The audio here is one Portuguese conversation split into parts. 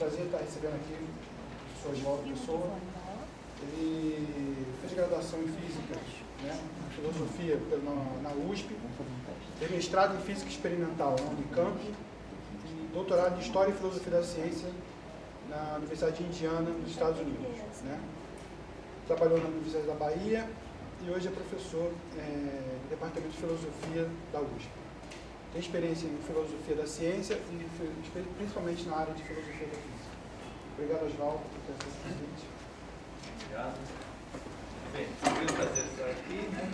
prazer estar recebendo aqui o professor Oswaldo Pessoa. Ele fez graduação em Física, né, Filosofia na USP, tem mestrado em Física Experimental na Unicamp e doutorado em História e Filosofia da Ciência na Universidade de Indiana, nos Estados Unidos. Né. Trabalhou na Universidade da Bahia e hoje é professor do Departamento de Filosofia da USP. Tem experiência em Filosofia da Ciência e principalmente na área de Filosofia da Física. Obrigado, Oswaldo, por ter esse convite. Obrigado. Bem, foi um prazer estar aqui, né?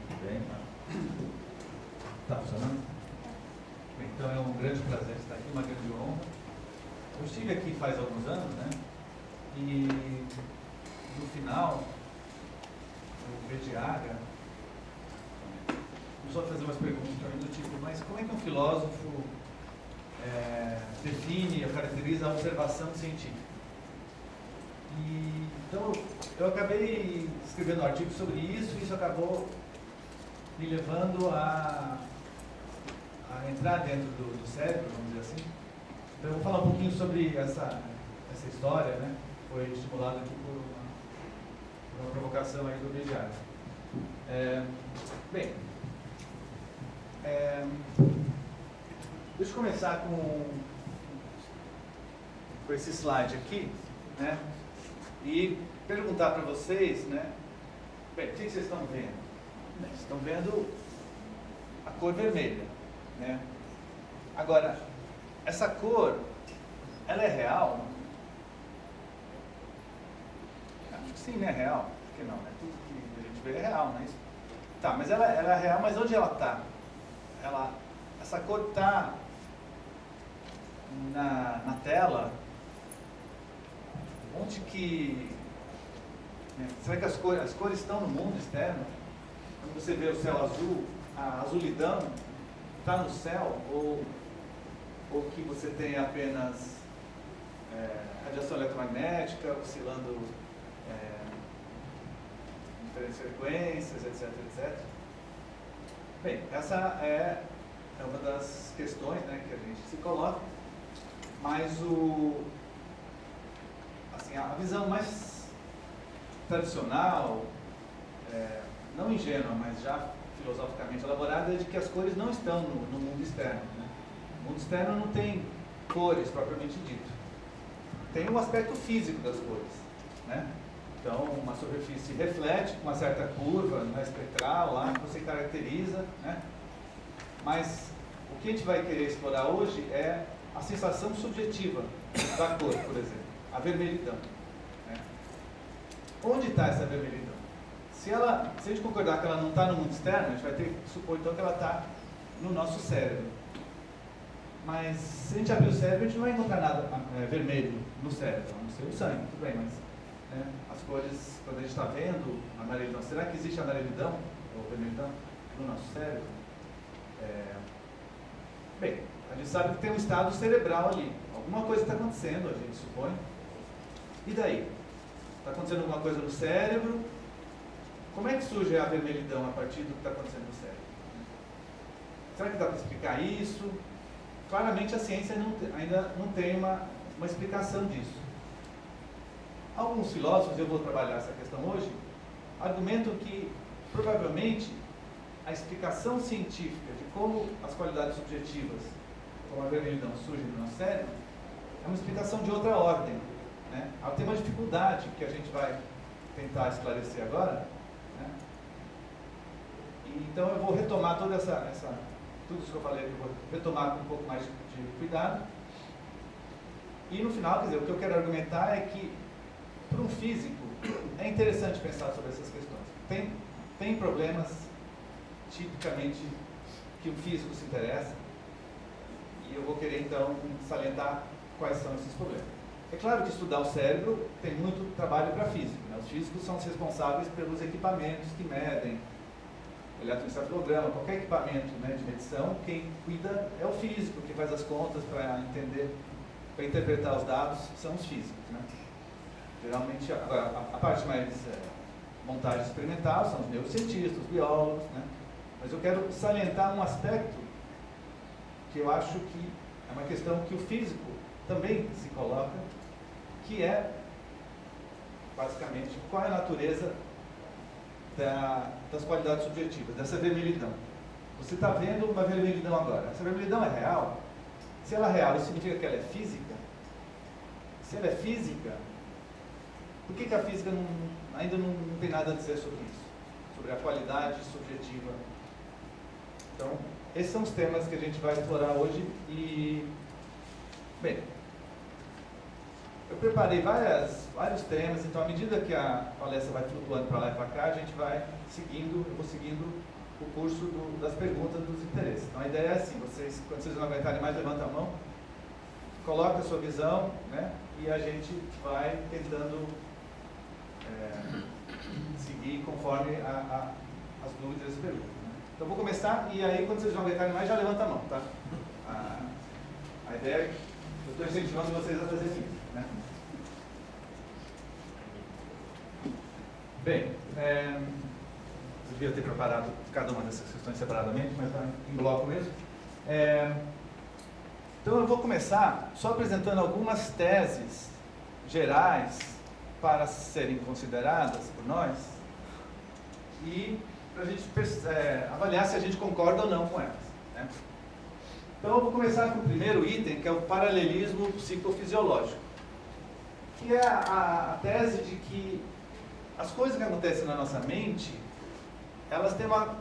Muito bem. Está funcionando? Bem, então é um grande prazer estar aqui, uma grande honra. Eu estive aqui faz alguns anos, né? E no final, o Bediaga começou a fazer umas perguntas do tipo, mas como é que um filósofo define ou caracteriza a observação científica? E, então, eu acabei escrevendo um artigo sobre isso e isso acabou me levando a entrar dentro do cérebro, vamos dizer assim. Então, eu vou falar um pouquinho sobre essa história, né? Foi estimulada aqui por uma provocação aí do Bediaga. Bem, deixa eu começar com esse slide aqui, né? E perguntar para vocês, né? Bem, o que vocês estão vendo? Vocês estão vendo a cor vermelha, né? Agora, essa cor, ela é real? Acho que sim, né? Real. Por que não? Né? Tudo que a gente vê é real, não é isso? Tá, mas ela é real, mas onde ela está? Essa cor está na tela. Onde que... Né? Será que as cores estão no mundo externo? Quando você vê o céu azul, a azulidão está no céu? Ou que você tem apenas radiação eletromagnética oscilando em diferentes frequências, etc, etc. Bem, essa é uma das questões, né, que a gente se coloca, mas a visão mais tradicional, não ingênua, mas já filosoficamente elaborada, é de que as cores não estão no mundo externo. Né? O mundo externo não tem cores propriamente dito. Tem um aspecto físico das cores. Né? Então, uma superfície reflete com uma certa curva, né, espectral lá, que você caracteriza. Né? Mas o que a gente vai querer explorar hoje é a sensação subjetiva da cor, por exemplo, a vermelhidão. Né? Onde está essa vermelhidão? Se a gente concordar que ela não está no mundo externo, a gente vai ter que supor então que ela está no nosso cérebro. Mas se a gente abrir o cérebro, a gente não vai encontrar nada vermelho no cérebro, a não ser o sangue, tudo bem, mas as cores, quando a gente está vendo a amarelidão, será que existe amarelidão ou vermelhidão no nosso cérebro? Bem, a gente sabe que tem um estado cerebral ali, alguma coisa está acontecendo, a gente supõe. E daí? Está acontecendo alguma coisa no cérebro? Como é que surge a vermelhidão a partir do que está acontecendo no cérebro? Será que dá para explicar isso? Claramente a ciência ainda não tem uma explicação disso. Alguns filósofos, eu vou trabalhar essa questão hoje, argumentam que provavelmente a explicação científica de como as qualidades subjetivas, como a vermelhidão, surgem no nosso cérebro, é uma explicação de outra ordem. Né? Ela tem uma dificuldade que a gente vai tentar esclarecer agora. Né? Então eu vou retomar tudo isso que eu falei, eu vou retomar com um pouco mais de cuidado. E no final, quer dizer, o que eu quero argumentar é que, para um físico, é interessante pensar sobre essas questões. Tem problemas, tipicamente, que o físico se interessa, e eu vou querer, então, salientar quais são esses problemas. É claro que estudar o cérebro tem muito trabalho para físico. Né? Os físicos são os responsáveis pelos equipamentos que medem, eletroencefalograma, qualquer equipamento, né, de medição, quem cuida é o físico, que faz as contas para entender, para interpretar os dados, são os físicos. Né? Geralmente, agora, a parte mais montagem experimental são os neurocientistas, os biólogos, né? Mas eu quero salientar um aspecto que eu acho que é uma questão que o físico também se coloca, que é, basicamente, qual é a natureza das qualidades subjetivas, dessa vermelhidão. Você está vendo uma vermelhidão agora. Essa vermelhidão é real? Se ela é real, isso significa que ela é física? Se ela é física, por que a física ainda não tem nada a dizer sobre isso? Sobre a qualidade subjetiva. Então, esses são os temas que a gente vai explorar hoje e... Bem, eu preparei vários temas, então à medida que a palestra vai flutuando para lá e para cá, a gente vai seguindo, eu vou seguindo o curso das perguntas dos interesses. Então a ideia é assim, quando vocês não aguentarem mais, levanta a mão, coloca a sua visão, né, e a gente vai tentando seguir conforme as dúvidas e as perguntas. Né? Então vou começar e aí quando vocês não aguentarem mais, já levanta a mão, tá? A ideia é que eu estou incentivando vocês a fazer isso, né? Bem, eu devia ter preparado cada uma dessas questões separadamente, mas vai em bloco mesmo. Então eu vou começar só apresentando algumas teses gerais para serem consideradas por nós e para a gente avaliar se a gente concorda ou não com elas, né? Então eu vou começar com o primeiro item, que é o paralelismo psicofisiológico, que é a tese de que as coisas que acontecem na nossa mente, elas têm uma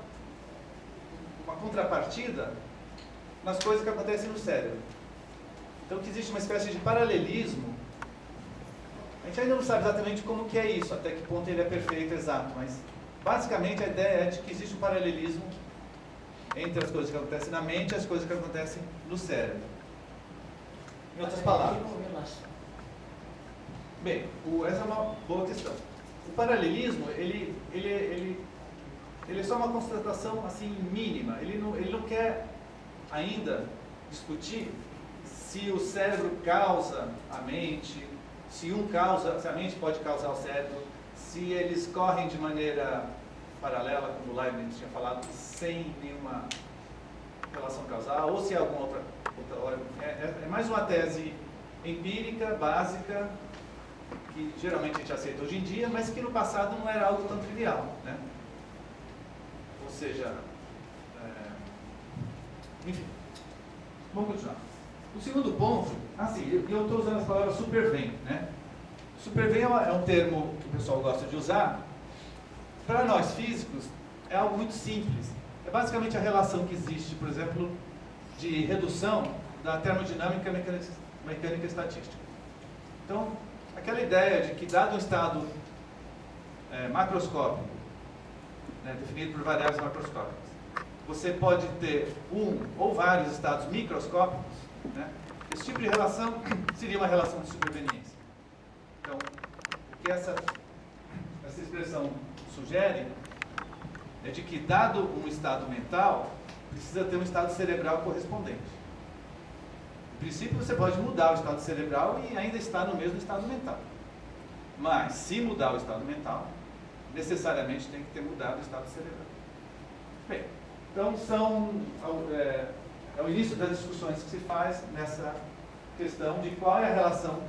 contrapartida nas coisas que acontecem no cérebro. Então que existe uma espécie de paralelismo. A gente ainda não sabe exatamente como que é isso, até que ponto ele é perfeito, exato, mas basicamente a ideia é de que existe um paralelismo entre as coisas que acontecem na mente e as coisas que acontecem no cérebro. Em outras palavras. Bem, essa é uma boa questão. O paralelismo, ele é só uma constatação assim mínima. Ele não quer ainda discutir se o cérebro causa a mente, se a mente pode causar o cérebro, se eles correm de maneira paralela, como o Leibniz tinha falado, sem nenhuma relação causal, ou se é alguma outra é mais uma tese empírica, básica, que geralmente a gente aceita hoje em dia, mas que no passado não era algo tão trivial, né? Ou seja, enfim, vamos continuar. O segundo ponto, assim, eu estou usando as palavras supervém, né? Supervém é um termo que o pessoal gosta de usar. Para nós físicos, é algo muito simples. É basicamente a relação que existe, por exemplo, de redução da termodinâmica e mecânica estatística. Então, aquela ideia de que, dado um estado macroscópico, né, definido por variáveis macroscópicas, você pode ter um ou vários estados microscópicos, né? Esse tipo de relação seria uma relação de superveniência. Então, o que essa expressão sugere é de que, dado um estado mental, precisa ter um estado cerebral correspondente. No princípio, você pode mudar o estado cerebral e ainda estar no mesmo estado mental. Mas, se mudar o estado mental, necessariamente tem que ter mudado o estado cerebral. Bem, então é o início das discussões que se faz nessa questão de qual é a relação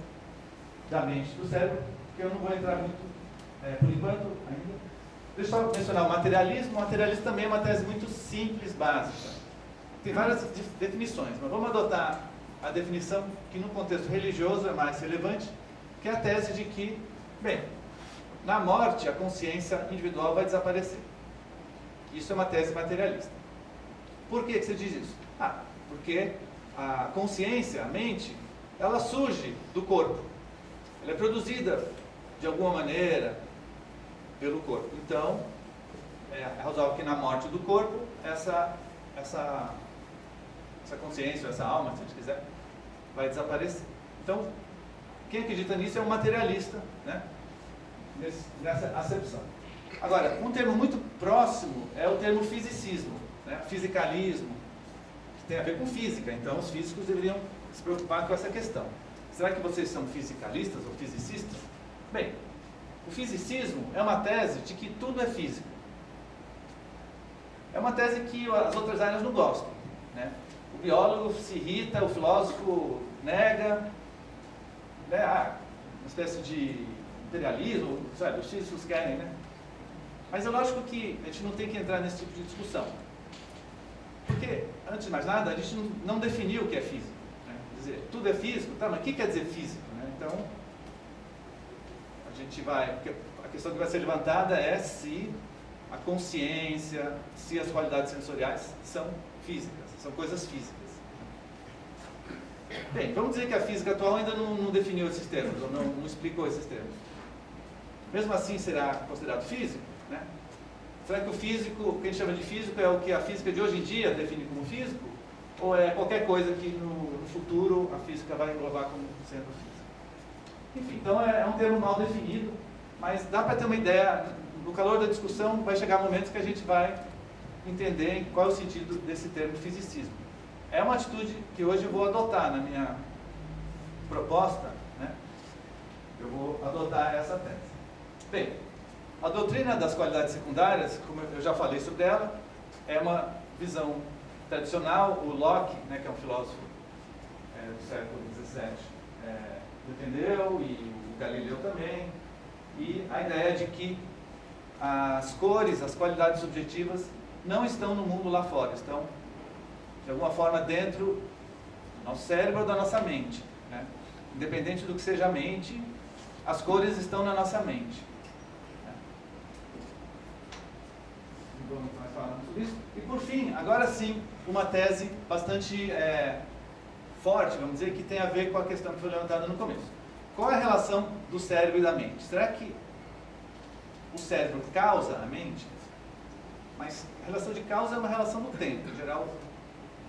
da mente e do cérebro, que eu não vou entrar muito por enquanto ainda. Deixa eu só mencionar o materialismo. O materialismo também é uma tese muito simples, básica. Tem várias definições, mas vamos adotar a definição que no contexto religioso é mais relevante, que é a tese de que, bem, na morte a consciência individual vai desaparecer. Isso é uma tese materialista. Por que você diz isso? Porque a consciência, a mente, ela surge do corpo. Ela é produzida de alguma maneira pelo corpo. Então, é razoável que na morte do corpo, essa consciência, essa alma, se a gente quiser, vai desaparecer. Então, quem acredita nisso é um materialista, né? Nessa acepção. Agora, um termo muito próximo é o termo fisicismo, né? Fisicalismo, que tem a ver com física. Então, os físicos deveriam se preocupar com essa questão. Será que vocês são fisicalistas ou fisicistas? Bem, o fisicismo é uma tese de que tudo é físico. é uma tese que as outras áreas não gostam, né? O biólogo se irrita, o filósofo nega, né? Uma espécie de imperialismo, sabe? Os físicos querem, né? Mas é lógico que a gente não tem que entrar nesse tipo de discussão. Porque, antes de mais nada, a gente não definiu o que é físico, né? Quer dizer, tudo é físico, tá? Mas o que quer dizer físico, né? Então, a gente vai... A questão que vai ser levantada é se a consciência, se as qualidades sensoriais são físicas, são coisas físicas. Bem, vamos dizer que a física atual ainda não definiu esses termos, ou não explicou esses termos. Mesmo assim, será considerado físico, né? Será que o físico, o que a gente chama de físico, é o que a física de hoje em dia define como físico? Ou é qualquer coisa que no futuro a física vai englobar como sendo física? Enfim, então é um termo mal definido, mas dá para ter uma ideia. No calor da discussão vai chegar momentos que a gente vai entender qual é o sentido desse termo fisicismo. É uma atitude que hoje eu vou adotar na minha proposta, né? Eu vou adotar essa tese. Bem, a doutrina das qualidades secundárias, como eu já falei sobre ela, é uma visão tradicional. O Locke, né, que é um filósofo do século XVII, defendeu, e o Galileu também, e a ideia de que as cores, as qualidades subjetivas, não estão no mundo lá fora, estão, de alguma forma, dentro do nosso cérebro ou da nossa mente, né? Independente do que seja a mente, as cores estão na nossa mente. Vamos mais falar sobre isso. E, por fim, agora sim, uma tese bastante forte, vamos dizer, que tem a ver com a questão que foi levantada no começo. Qual é a relação do cérebro e da mente? Será que o cérebro causa a mente? Mas a relação de causa é uma relação no tempo. Em geral,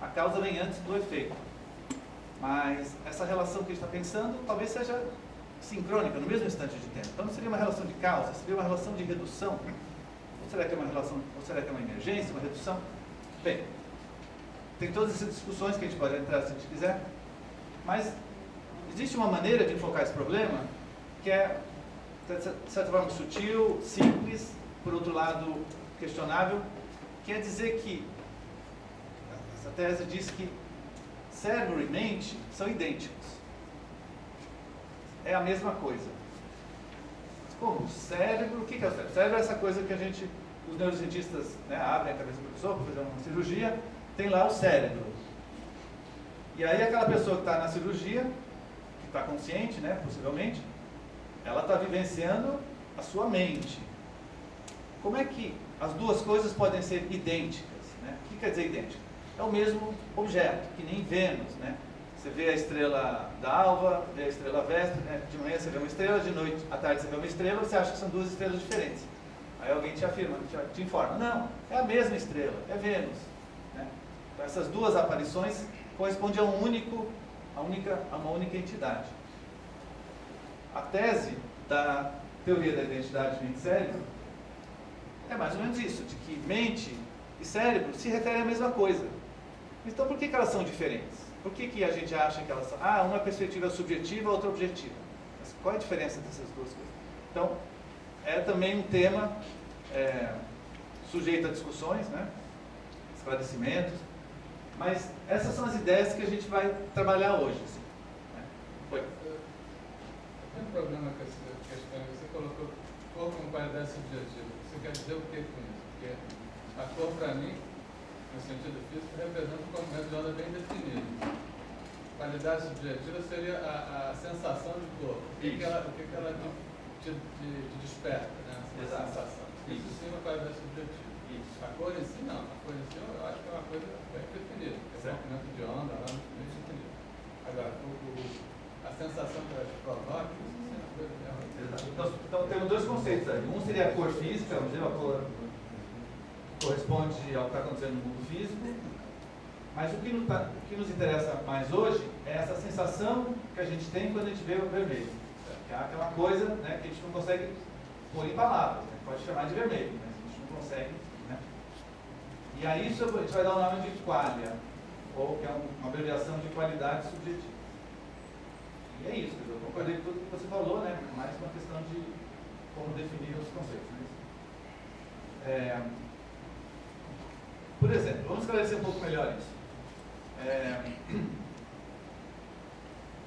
a causa vem antes do efeito. Mas essa relação que a gente está pensando talvez seja sincrônica, no mesmo instante de tempo. Então não seria uma relação de causa, seria uma relação de redução. Ou será que é uma relação, ou será que é uma emergência, uma redução? Bem, tem todas essas discussões que a gente pode entrar se a gente quiser, mas existe uma maneira de enfocar esse problema que é, de certa forma, sutil, simples, por outro lado, questionável, que é dizer que, essa tese diz que cérebro e mente são idênticos. É a mesma coisa. Como? Cérebro, o que é o cérebro? Cérebro é essa coisa que os neurocientistas, né, abrem a cabeça da pessoa para fazer uma cirurgia, tem lá o cérebro. E aí aquela pessoa que está na cirurgia, que está consciente, né, possivelmente, ela está vivenciando a sua mente. Como é que as duas coisas podem ser idênticas, né? O que quer dizer idêntico? É o mesmo objeto, que nem Vênus, né? Você vê a estrela d'alva, vê a estrela vestre, né? De manhã você vê uma estrela, de noite, à tarde você vê uma estrela, você acha que são duas estrelas diferentes. Aí alguém te afirma, te informa, não, é a mesma estrela, é Vênus, né? Então essas duas aparições correspondem a uma única entidade. A tese da teoria da identidade mente-cérebro é mais ou menos isso, de que mente e cérebro se referem à mesma coisa. Então por que elas são diferentes? Por que a gente acha que elas são... uma perspectiva subjetiva, outra objetiva. Mas qual é a diferença dessas duas coisas? Então, é também um tema sujeito a discussões, né? Esclarecimentos. Mas essas são as ideias que a gente vai trabalhar hoje. Assim, né? Foi. Tem um problema com essa questão. Você colocou cor como qualidade subjetiva. Você quer dizer o que com isso? Porque a cor, para mim, no sentido físico, representa um comprimento de onda bem definido. Qualidade subjetiva seria a sensação de cor. O que ela te desperta, né? Essa sensação. Isso sim é uma qualidade subjetiva. Isso. A cor em si, não. A cor em si, eu acho que é uma coisa bem definida. É um comprimento de onda lá bem definido. Agora, a sensação que ela te provoca, isso sim é uma coisa realmente. Então temos dois conceitos aí. Um seria a cor física, vamos dizer, a cor corresponde ao que está acontecendo no mundo físico, mas o que nos interessa mais hoje é essa sensação que a gente tem quando a gente vê o vermelho. Que é aquela coisa, né, que a gente não consegue pôr em palavras, né? Pode chamar de vermelho, mas a gente não consegue. Né? E a isso a gente vai dar o nome de qualia, ou que é uma abreviação de qualidade subjetiva. E é isso, eu concordei com tudo que você falou, né? Mais uma questão de como definir os conceitos. Né? Por exemplo, vamos esclarecer um pouco melhor isso.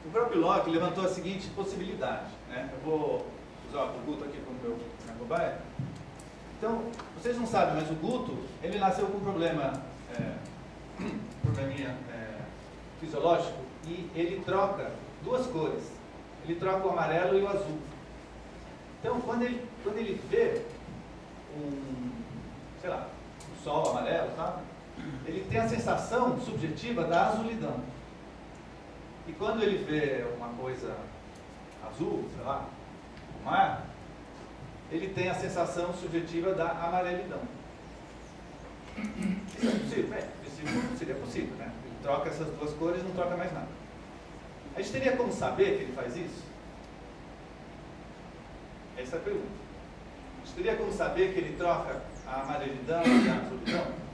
O próprio Locke levantou a seguinte possibilidade, né? Eu vou usar o Guto aqui como meu cobaia. Então, vocês não sabem, mas o Guto, ele nasceu com um probleminha fisiológico, e ele troca duas cores. Ele troca o amarelo e o azul. Então, quando ele vê um sol amarelo, tá? Ele tem a sensação subjetiva da azulidão. E quando ele vê uma coisa azul, sei lá, o mar, ele tem a sensação subjetiva da amarelidão. Isso é possível? Seria possível, né? Ele troca essas duas cores e não troca mais nada. A gente teria como saber que ele faz isso? Essa é a pergunta. A gente teria como saber que ele troca a amarelidão e a azulidão?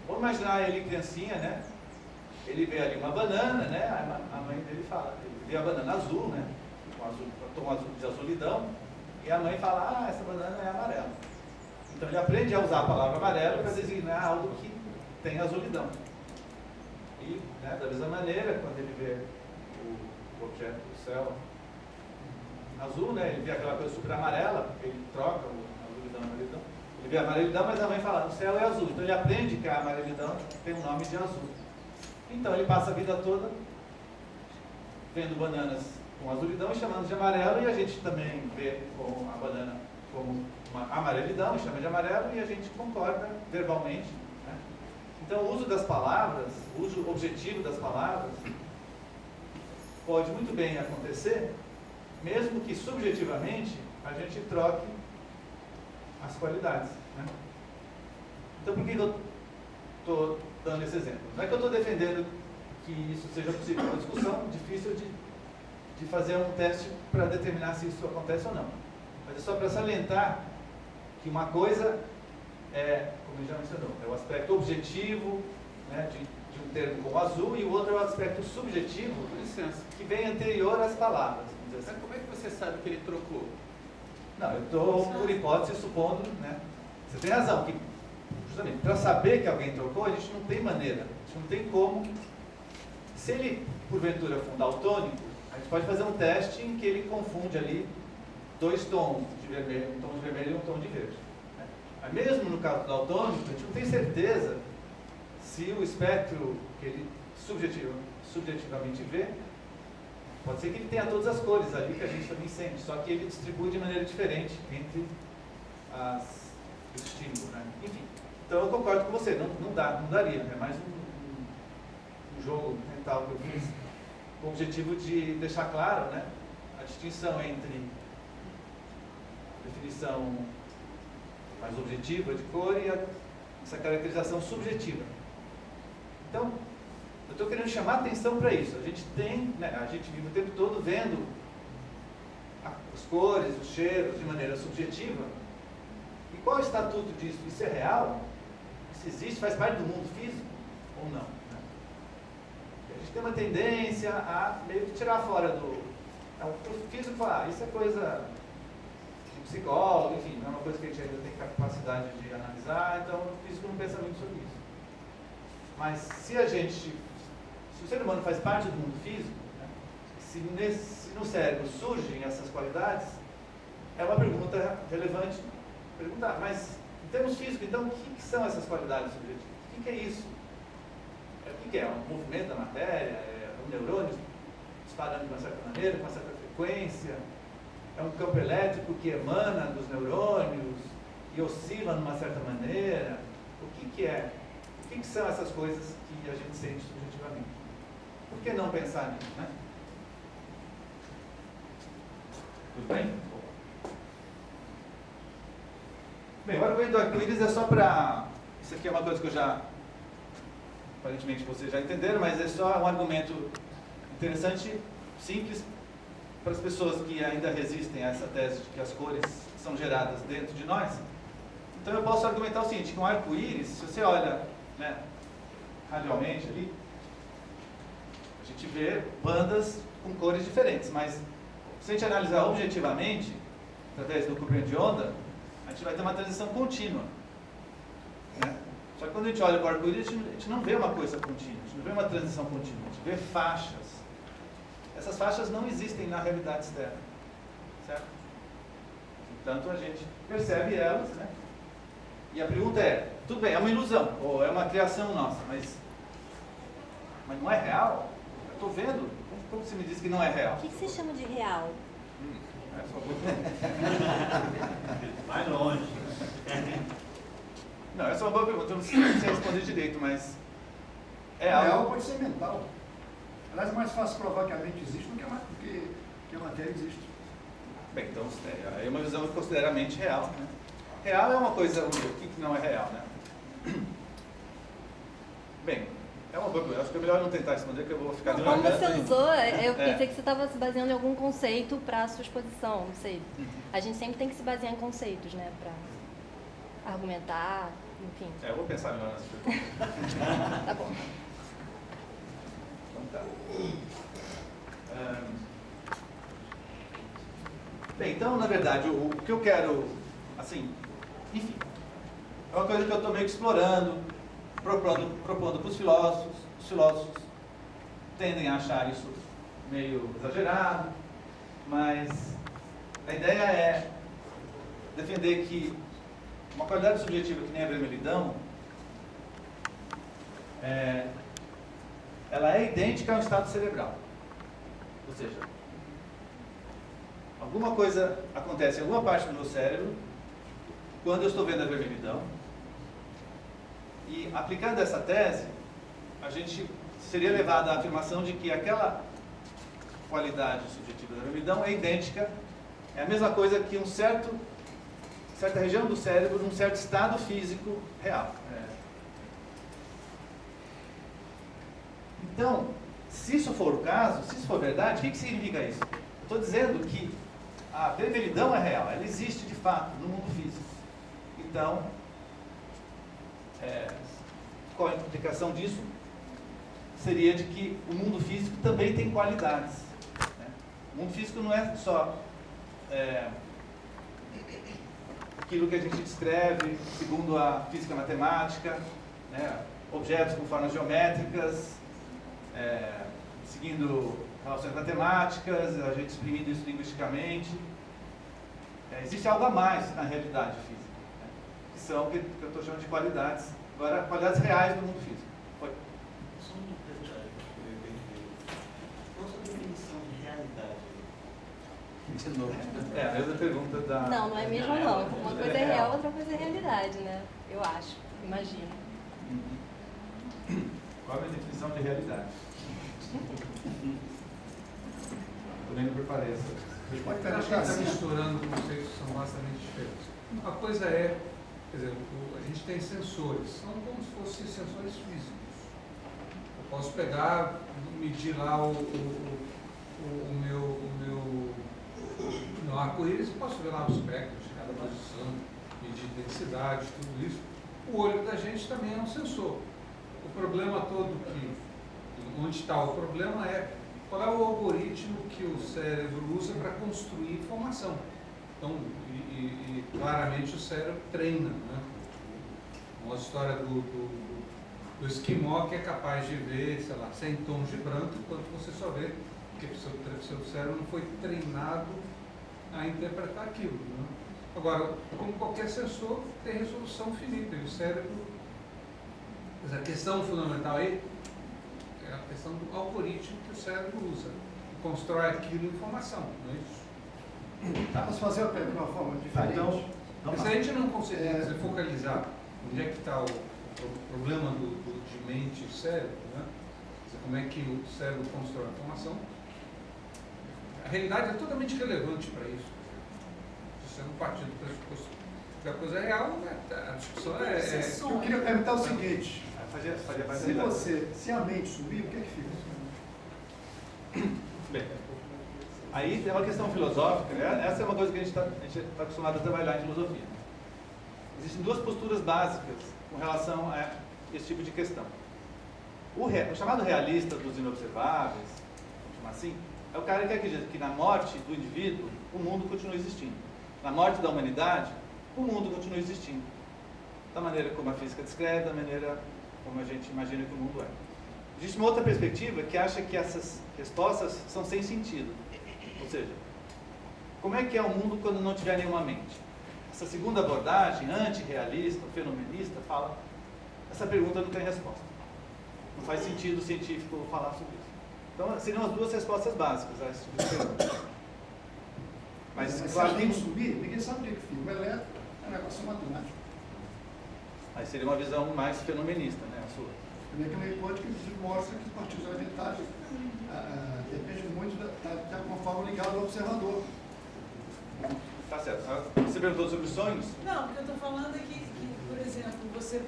Vamos imaginar ele criancinha, né? Ele vê ali uma banana, né? A mãe dele fala, ele vê a banana azul, né? Com tom azul de azulidão, e a mãe fala, essa banana é amarela. Então ele aprende a usar a palavra amarelo para designar algo que tem azulidão. E, né, da mesma maneira, quando ele vê o objeto do céu azul, né? Ele vê aquela coisa super amarela, ele troca a azulidão e a amarelidão. Ele vê a amarelidão, mas a mãe fala, o céu é azul. Então ele aprende que a amarelidão tem um nome de azul. Então ele passa a vida toda vendo bananas com azulidão e chamando de amarelo, e a gente também vê a banana como uma amarelidão e chama de amarelo, e a gente concorda verbalmente, né? Então o uso das palavras, o uso objetivo das palavras pode muito bem acontecer, mesmo que subjetivamente a gente troque as qualidades, né? Então por que eu estou dando esse exemplo? Não é que eu estou defendendo que isso seja possível, é uma discussão difícil de fazer um teste para determinar se isso acontece ou não. Mas é só para salientar que uma coisa é, como ele já mencionou, é o aspecto objetivo, né, de um termo como azul, e o outro é o aspecto subjetivo, que vem anterior às palavras. Mas como é que você sabe que ele trocou? Não, eu estou, por hipótese, supondo, né? Você tem razão, que justamente para saber que alguém trocou, a gente não tem maneira, a gente não tem como. Se ele, porventura, for daltônico, a gente pode fazer um teste em que ele confunde ali dois tons de vermelho, um tom de vermelho e um tom de verde, né? Mas mesmo no caso do daltônico, a gente não tem certeza se o espectro que ele subjetivamente vê, pode ser que ele tenha todas as cores ali que a gente também sente, só que ele distribui de maneira diferente entre os estímulos, né? Enfim, então eu concordo com você, não daria, é mais um jogo mental que eu fiz, com o objetivo de deixar claro, né, a distinção entre a definição mais objetiva de cor e essa caracterização subjetiva. Então, eu estou querendo chamar atenção para isso. A gente tem, né, a gente vive o tempo todo vendo as cores, os cheiros de maneira subjetiva. E qual é o estatuto disso? Isso é real? Isso existe? Faz parte do mundo físico? Ou não? Né? A gente tem uma tendência a meio que tirar fora do... O físico fala, isso é coisa de psicólogo, enfim, não é uma coisa que a gente ainda tem capacidade de analisar, então o físico não pensa muito sobre isso. Mas se o ser humano faz parte do mundo físico, né, se no cérebro surgem essas qualidades, é uma pergunta relevante perguntar, mas em termos físicos, então, o que são essas qualidades subjetivas? O que é isso? O que é? Um movimento da matéria? É um neurônio disparando de uma certa maneira, com uma certa frequência? É um campo elétrico que emana dos neurônios e oscila de uma certa maneira? O que é? O que são essas coisas que a gente sente subjetivamente? Por que não pensar nisso, né? Tudo bem? Bem, o argumento do arco-íris é só para... Isso aqui é uma coisa que eu já... Aparentemente vocês já entenderam, mas é só um argumento interessante, simples, para as pessoas que ainda resistem a essa tese de que as cores são geradas dentro de nós. Então eu posso argumentar o seguinte, que um arco-íris, se você olha, né, radialmente ali, a gente vê bandas com cores diferentes, mas se a gente analisar objetivamente, através do comprimento de onda, a gente vai ter uma transição contínua. Só que quando a gente olha para o arco-íris, a gente não vê uma coisa contínua, a gente não vê uma transição contínua, a gente vê faixas. Essas faixas não existem na realidade externa, certo? Portanto, a gente percebe elas, né? E a pergunta é, tudo bem, é uma ilusão, ou é uma criação nossa, mas não é real? Eu estou vendo, como você me disse que não é real? O que você chama de real? É só Vai longe. Não, essa é uma boa pergunta, eu não sei responder direito, mas é A real algo... pode ser mental. Aliás, é mais fácil provar que a mente existe do que a matéria existe. Bem, então, aí é uma visão que considera a mente real, né? Real é uma coisa, o que não é real, né? Bem, é uma boa pergunta, acho que é melhor não tentar responder, que eu vou ficar... Como você usou, eu É. pensei que você estava se baseando em algum conceito para a sua exposição, não sei. A gente sempre tem que se basear em conceitos, né, para argumentar, enfim. Eu vou pensar melhor nessa pergunta. Tá bom. Então tá. Bem, então, na verdade, o que eu quero, assim, enfim, é uma coisa que eu estou meio que explorando, propondo para os filósofos. Os filósofos tendem a achar isso meio exagerado, mas a ideia é defender que uma qualidade subjetiva que nem a vermelhidão, ela é idêntica a um estado cerebral. Ou seja, alguma coisa acontece em alguma parte do meu cérebro quando eu estou vendo a vermelhidão. E aplicando essa tese, a gente seria levado à afirmação de que aquela qualidade subjetiva da vermelhidão é idêntica, é a mesma coisa que certa região do cérebro num certo estado físico real. Então, se isso for o caso, se isso for verdade, o que significa isso? Eu estou dizendo que a vermelhidão é real, ela existe de fato no mundo físico. Então, qual a implicação disso? Seria de que o mundo físico também tem qualidades, né? O mundo físico não é só aquilo que a gente descreve segundo a física matemática, né? Objetos com formas geométricas, seguindo relações matemáticas, a gente exprimindo isso linguisticamente. Existe algo a mais na realidade física, né? Que são o que eu estou chamando de qualidades, agora qualidades reais do mundo físico. Foi. Só um detalhe, qual a sua definição de realidade? De novo. A mesma pergunta da... Não é mesmo não. Uma coisa é real, outra coisa é realidade, né? Eu acho, imagino. Qual é a minha definição de realidade? Também não preparei essa. Pode Eu acho que perguntar está assim. misturando conceitos que são bastante diferentes. Uma coisa é, quer dizer, a gente tem sensores, são como se fossem sensores físicos. Eu posso pegar, medir lá o meu arco-íris, posso ver lá o espectro de cada posição, medir densidade, tudo isso. O olho da gente também é um sensor. O problema todo onde está o problema é qual é o algoritmo que o cérebro usa para construir informação. Então, e claramente o cérebro treina, né? Uma história do esquimó que é capaz de ver, sei lá, 100 tons de branco, enquanto você só vê que o seu cérebro não foi treinado a interpretar aquilo, né? Agora, como qualquer sensor, tem resolução finita, e o cérebro... Mas a questão fundamental aí é a questão do algoritmo que o cérebro usa, que constrói aquilo em informação, não é isso? Posso fazer de uma forma diferente? Então, Mas se a gente não conseguir focalizar onde é que está o problema de mente e cérebro, né? Como é que o cérebro constrói a informação, a realidade é totalmente relevante para isso. Se você não partir do pressuposto que a coisa é real, né? A discussão Eu queria perguntar o seguinte, se a mente sumir, o que é que fica? Bem, aí tem uma questão filosófica, né? Essa é uma coisa que a gente está acostumado a trabalhar em filosofia. Existem duas posturas básicas com relação a esse tipo de questão. O chamado realista dos inobserváveis, vamos chamar assim, é o cara que acredita que na morte do indivíduo, o mundo continua existindo. Na morte da humanidade, o mundo continua existindo. da maneira como a física descreve, da maneira como a gente imagina que o mundo é. Existe uma outra perspectiva que acha que essas respostas são sem sentido. Ou seja, como é que é o mundo quando não tiver nenhuma mente? Essa segunda abordagem, antirrealista, fenomenista, fala, essa pergunta não tem resposta. Não faz sentido científico falar sobre isso. Então, seriam as duas respostas básicas a esse tipo de pergunta. Mas claro, tem que subir, ninguém sabe o que fica. O elétrico é um negócio matemático. Aí seria uma visão mais fenomenista, né, a sua. A mecânica quântica mostra que partículas elementares depende muito de alguma forma ligada ao observador. Tá certo. Você perguntou sobre os sonhos? Não, o que eu estou falando é que, por exemplo, você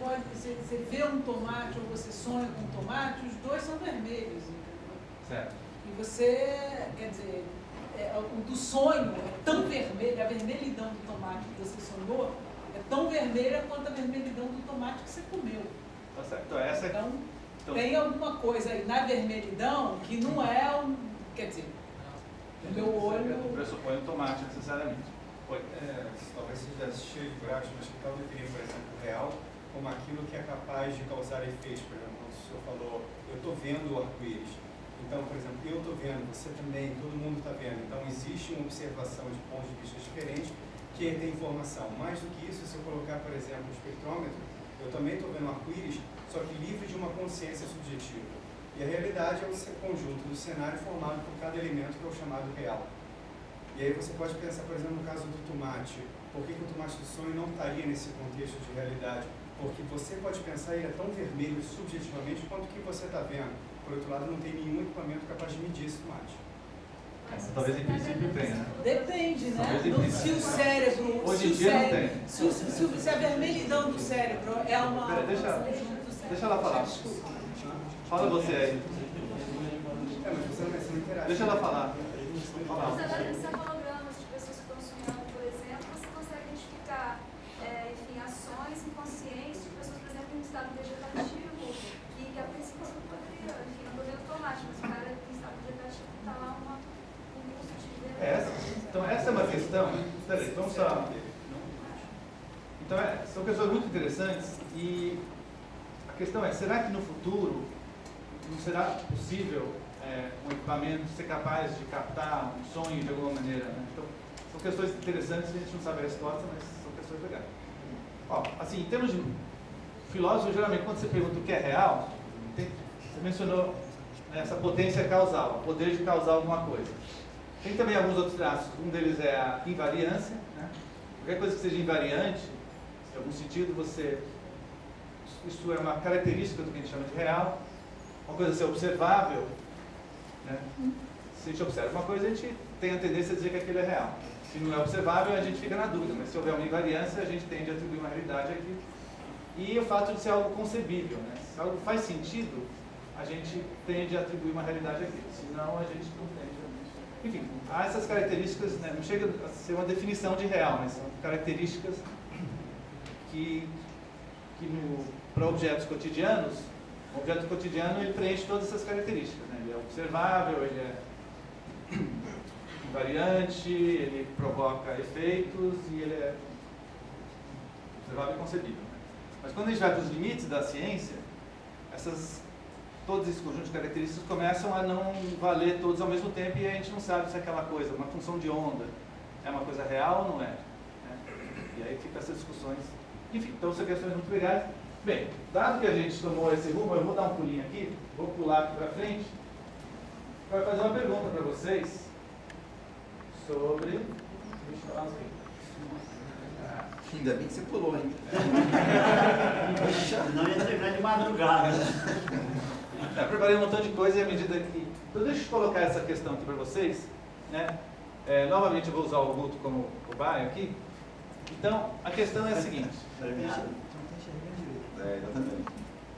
vê um tomate ou você sonha com um tomate, os dois são vermelhos, entendeu? Certo. E você, quer dizer, o do sonho é tão vermelho, a vermelhidão do tomate que você sonhou é tão vermelha quanto a vermelhidão do tomate que você comeu. Tá certo. Então, essa Então, tem alguma coisa aí na vermelhidão que não é um. Quer dizer, o meu olho. pressupõe o tomate necessariamente. Oi. Talvez seja cheio de buracos, mas que tal definir, por exemplo, o real como aquilo que é capaz de causar efeitos. Por exemplo, quando o senhor falou, eu estou vendo o arco-íris. Então, por exemplo, eu estou vendo, você também, todo mundo está vendo. Então, existe uma observação de pontos de vista diferentes que tem informação. Mais do que isso, se eu colocar, por exemplo, o espectrômetro, eu também estou vendo o arco-íris, só que livre de uma consciência subjetiva. E a realidade é o conjunto do cenário formado por cada elemento que é o chamado real. E aí você pode pensar, por exemplo, no caso do tomate. Por que o tomate do sonho não estaria nesse contexto de realidade? Porque você pode pensar, ele é tão vermelho subjetivamente quanto o que você está vendo. Por outro lado, não tem nenhum equipamento capaz de medir esse tomate. Talvez em princípio tenha, né? Depende, né? Talvez em princípio. Se o cérebro. Hoje em dia não tem. Se a vermelhidão do cérebro é uma. Pera, deixa ela falar. Fala você aí. Mas você não vai ser interativo. Deixa ela falar. Mas agora nesses hologramas de pessoas que estão sonhando, por exemplo, você consegue identificar, enfim, ações inconscientes de pessoas, por exemplo, em estado vegetativo, que a princípio você não poderia, enfim, não poderia tomate, mas o cara em estado vegetativo está lá um curso de Então essa é uma questão. Peraí, vamos só. Então são questões muito interessantes e a questão é, será que no futuro não será possível um equipamento ser capaz de captar um sonho de alguma maneira, né? Então, são questões interessantes, a gente não sabe a resposta, mas são questões legais. Ó, assim, em termos de filósofo, geralmente, quando você pergunta o que é real, você mencionou, né, essa potência causal, o poder de causar alguma coisa. Tem também alguns outros traços, um deles é a invariância, né? Qualquer coisa que seja invariante, em algum sentido, isso é uma característica do que a gente chama de real. Uma coisa ser observável, né? Se a gente observa uma coisa, a gente tem a tendência a dizer que aquilo é real. Se não é observável, a gente fica na dúvida, mas se houver uma invariância, a gente tende a atribuir uma realidade aqui. E o fato de ser algo concebível, né? Se algo faz sentido, a gente tende a atribuir uma realidade aqui. Senão, a gente não tende a... Enfim, há essas características, né? Não chega a ser uma definição de real, mas são características que para objetos cotidianos, o objeto cotidiano ele preenche todas essas características, né? Ele é observável, ele é invariante, ele provoca efeitos e ele é observável e concebível, né? Mas quando a gente vai para os limites da ciência, todos esses conjuntos de características começam a não valer todos ao mesmo tempo e a gente não sabe se aquela coisa, uma função de onda, é uma coisa real ou não é, né? E aí fica essas discussões. Enfim, então são questões muito legais. Bem, dado que a gente tomou esse rumo, eu vou dar um pulinho aqui, vou pular aqui para frente, para fazer uma pergunta para vocês sobre... Deixa eu falar assim. Ainda bem que você pulou, hein? Não ia terminar de madrugada. Eu preparei um montão de coisa e à medida que... Então deixa eu colocar essa questão aqui para vocês, né? Novamente eu vou usar o Guto como cobaia aqui. Então, a questão é a seguinte.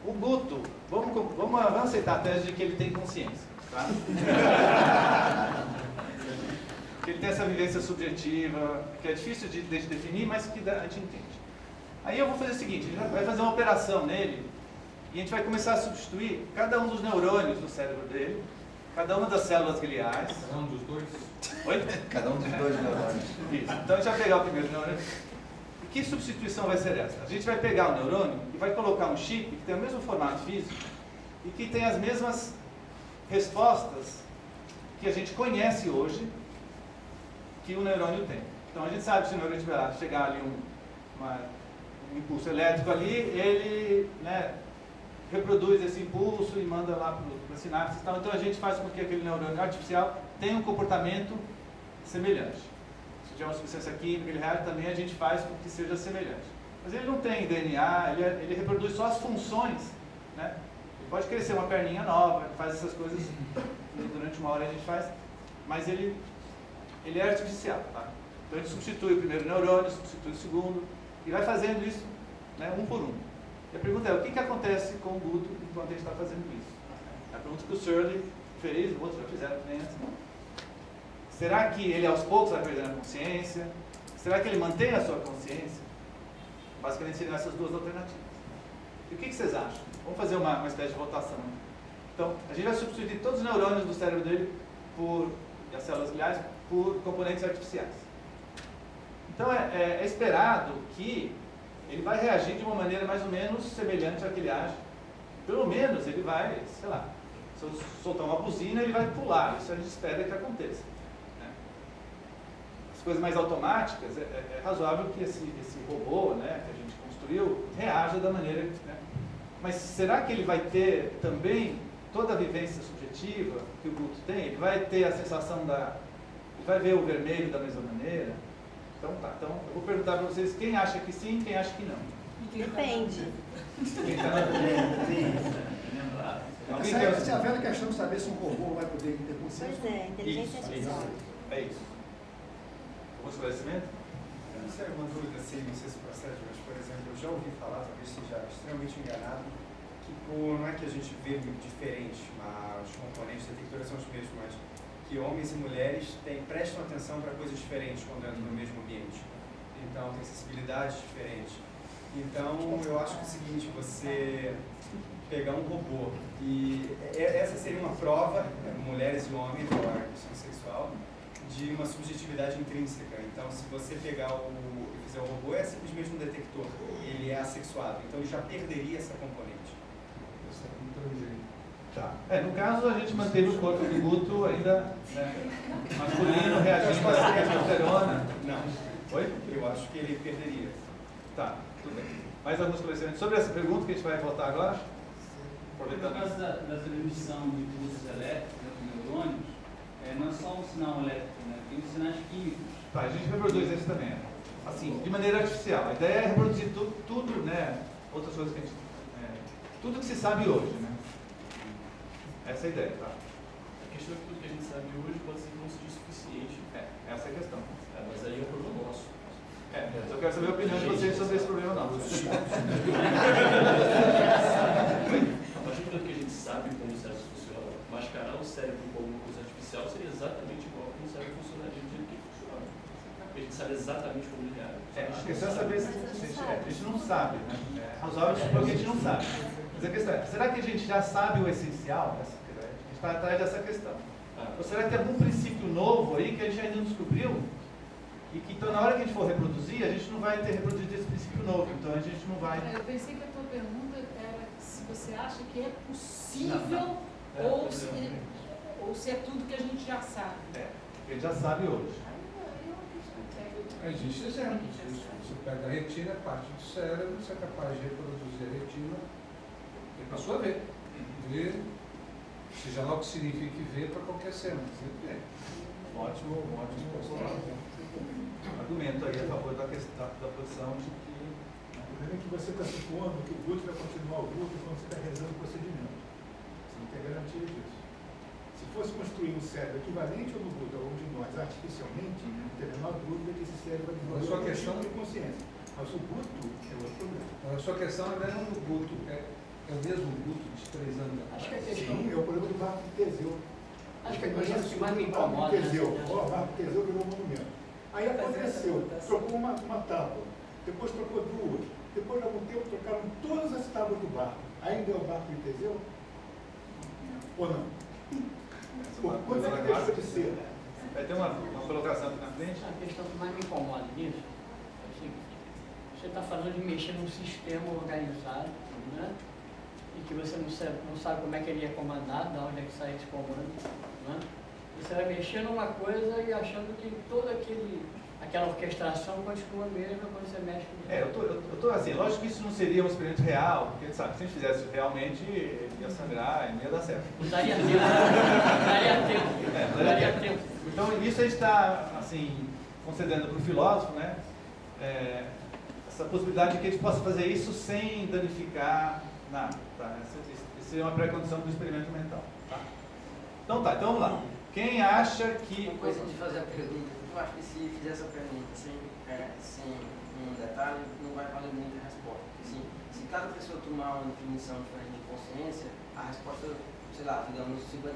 O Guto, vamos aceitar a tese de que ele tem consciência, tá? Que ele tem essa vivência subjetiva, que é difícil de definir, mas que a gente entende. Aí eu vou fazer o seguinte, a gente vai fazer uma operação nele e a gente vai começar a substituir cada um dos neurônios do cérebro dele, cada uma das células gliais. Cada um dos dois? Oi? Cada um dos dois neurônios. Isso. Então a gente vai pegar o primeiro neurônio. que substituição vai ser essa? A gente vai pegar o neurônio e vai colocar um chip que tem o mesmo formato físico e que tem as mesmas respostas que a gente conhece hoje que o neurônio tem. Então a gente sabe que se o neurônio tiver chegar ali um impulso elétrico ali, ele, né, reproduz esse impulso e manda lá para a sinapse e tal. Então a gente faz com que aquele neurônio artificial tenha um comportamento semelhante. Se tiver uma substância química, ele reage, também a gente faz com que seja semelhante. Mas ele não tem DNA, ele reproduz só as funções, né? Ele pode crescer uma perninha nova, faz essas coisas, durante uma hora a gente faz, mas ele é artificial, tá? Então a gente substitui o primeiro neurônio, substitui o segundo, e vai fazendo isso, né, um por um. E a pergunta é, o que acontece com o Guto enquanto a gente está fazendo isso? É a pergunta que o Searle fez, outros já fizeram também antes. Será que ele aos poucos vai perdendo a consciência? Será que ele mantém a sua consciência? Basicamente seriam essas duas alternativas. E o que vocês acham? Vamos fazer uma espécie de votação. Então, a gente vai substituir todos os neurônios do cérebro dele e as células gliais por componentes artificiais. Então, é esperado que ele vai reagir de uma maneira mais ou menos semelhante à que ele age. Pelo menos ele vai, sei lá, se eu soltar uma buzina, ele vai pular. Isso a gente espera que aconteça. Né? As coisas mais automáticas, é razoável que esse robô, né, que a gente construiu reaja da maneira que... Né? Mas será que ele vai ter também toda a vivência subjetiva que o Guto tem? Ele vai ter a sensação ele vai ver o vermelho da mesma maneira? Então tá, então eu vou perguntar para vocês quem acha que sim e quem acha que não. Depende. Quem tá Essa é a velha questão de saber se um robô vai poder ter consciência. Pois é, inteligência artificial. É isso. Algum esclarecimento? Eu não sei, uma dúvida assim, não sei se procede, mas, por exemplo, eu já ouvi falar, talvez seja extremamente enganado, que não é que a gente vê diferente, mas os componentes detectores são os mesmos, mas que homens e mulheres prestam atenção para coisas diferentes quando entram no mesmo ambiente. Então, tem sensibilidades diferentes. Então, eu acho que é o seguinte, você pegar um robô e essa seria uma prova, mulheres e homens, a questão sexual, de uma subjetividade intrínseca. Então, se você pegar e fizer o robô, é simplesmente um detector, ele é assexuado, então ele já perderia essa componente. Isso é muito inteligente. Tá. No caso, a gente manteve o corpo do Guto ainda, né, masculino, reagindo à testosterona. Não. Oi? Eu acho que ele perderia. Tá, tudo bem. Mais alguns esclarecimentos sobre essa pergunta que a gente vai votar agora? Por causa da transmissão de impulsos elétricos dos neurônios, não é só um sinal elétrico, né? Tem os sinais químicos. Tá, a gente reproduz isso também. Assim, de maneira artificial. A ideia é reproduzir tudo, né? Outras coisas que a gente... tudo que se sabe hoje, né? Essa é a ideia, tá? A questão é que tudo que a gente sabe hoje pode ser não seja suficiente. Essa é a questão. Mas aí é um problema nosso. Eu quero saber a opinião de vocês sobre esse problema, não. A partir do que a gente sabe como o cérebro funciona, mascarar o cérebro como uma coisa artificial seria exatamente igual como o cérebro funcionaria do jeito que ele funciona. Porque a gente sabe exatamente como ele reage. A questão é saber se a gente não sabe, né? É razoável supor que a gente não sabe. Mas a questão é, será que a gente já sabe o essencial? A gente está atrás dessa questão. Ou será que tem algum princípio novo aí que a gente ainda não descobriu? E que então, na hora que a gente for reproduzir, a gente não vai ter reproduzido esse princípio novo. Então a gente não vai... Eu pensei que a tua pergunta era se você acha que é possível ou se é tudo que a gente já sabe. A gente já sabe hoje. Existem exemplos disso. Você pega a retina, parte do cérebro, você é capaz de reproduzir a retina e para sua ver. Ver, seja lá o que signifique ver para qualquer cena. Você vê. Ótimo posição. Argumento aí a favor da posição de que... O problema é que você está supondo que o Guto vai continuar o Guto quando você está rezando o procedimento. Você não tem garantia disso. Se fosse construir um cérebro equivalente ao do Guto, ou de nós, artificialmente, não tem a menor dúvida que esse cérebro vai desenvolver sua questão de consciência. Mas o Guto é outro problema. A sua questão não é do Guto, é o mesmo Guto de 3 anos atrás. Acho que a questão é o problema do barco de Teseu. Acho que é isso que mais me incomoda. O barco de Teseu virou um monumento. Aí aconteceu, trocou uma tábua, depois trocou duas, depois de algum tempo trocaram todas as tábuas do barco. Ainda é o barco de Teseu? Ou não? Quando é que deixou de ser? Vai ter uma colocação aqui na frente. A questão que mais me incomoda nisso é o seguinte: você está falando de mexer num sistema organizado, né? E que você não sabe como é que ele é comandado, de onde é que sai esse comando, né? Você vai mexer numa coisa e achando que toda aquela orquestração continua mesmo quando você mexe com eu tô assim, lógico que isso não seria um experimento real, porque sabe, se a gente fizesse realmente, ia sangrar e não ia dar certo. Daria tempo. Então, isso a gente está, assim, concedendo para o filósofo, né, essa possibilidade de que a gente possa fazer isso sem danificar nada, tá? Essa seria uma pré-condição do experimento mental, tá? Então vamos lá. Quem acha que... Uma coisa de fazer a pergunta, eu acho que se fizer essa pergunta sem um detalhe, não vai valer muito a resposta. Porque, assim, se cada pessoa tomar uma definição diferente de consciência, a resposta, sei lá, digamos 50%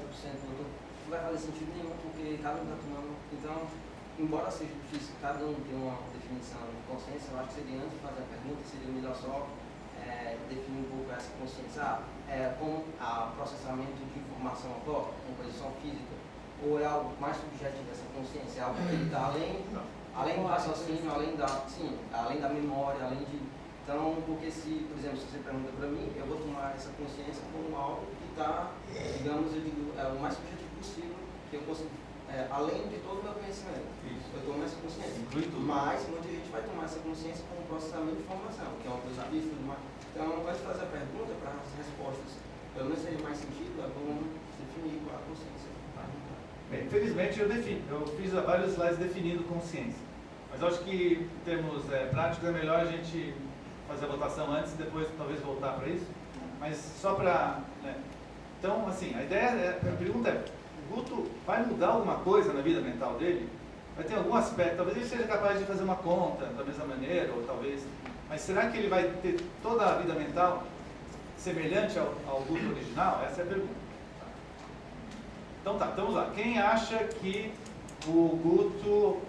não vai fazer sentido nenhum, porque cada um está tomando. Então, embora seja difícil cada um ter uma definição de consciência, eu acho que seria, antes de fazer a pergunta, seria melhor só definir um pouco essa consciência. Como o processamento de informação ocorre, composição física, ou é algo mais subjetivo essa consciência, é algo que está além do raciocínio, além da memória, além de... Então, porque se, por exemplo, se você pergunta para mim, eu vou tomar essa consciência como algo que está, digamos, o mais subjetivo possível, que eu consigo, além de todo o meu conhecimento. Isso. Eu tomo essa consciência. Mas muita gente vai tomar essa consciência como processamento de informação, que é uma coisa vista, Então, antes de fazer a pergunta, para as respostas, pelo menos seria mais sentido, é bom definir qual é a consciência. Bem, infelizmente eu fiz vários slides definindo consciência. Mas eu acho que, em termos práticos, é melhor a gente fazer a votação antes e depois talvez voltar para isso. Mas só para... Né? Então, assim, a pergunta é, o Guto vai mudar alguma coisa na vida mental dele? Vai ter algum aspecto, talvez ele seja capaz de fazer uma conta da mesma maneira, ou talvez... Mas será que ele vai ter toda a vida mental semelhante ao Guto original? Essa é a pergunta. Então vamos lá. Quem acha que o Guto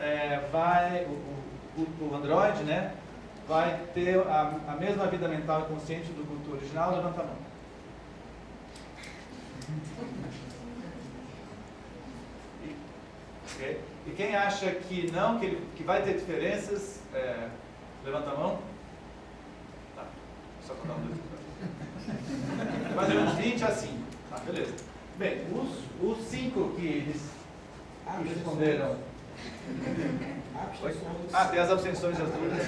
o Android, né, vai ter a mesma vida mental e consciente do Guto original? Levanta a mão. Okay. E quem acha que não, que vai ter diferenças, levanta a mão. Tá. Só contar um, 2, 3. Mais ou menos 20 a 5. Tá, beleza. Bem, os 5 que responderam. Tem as abstenções e as dúvidas.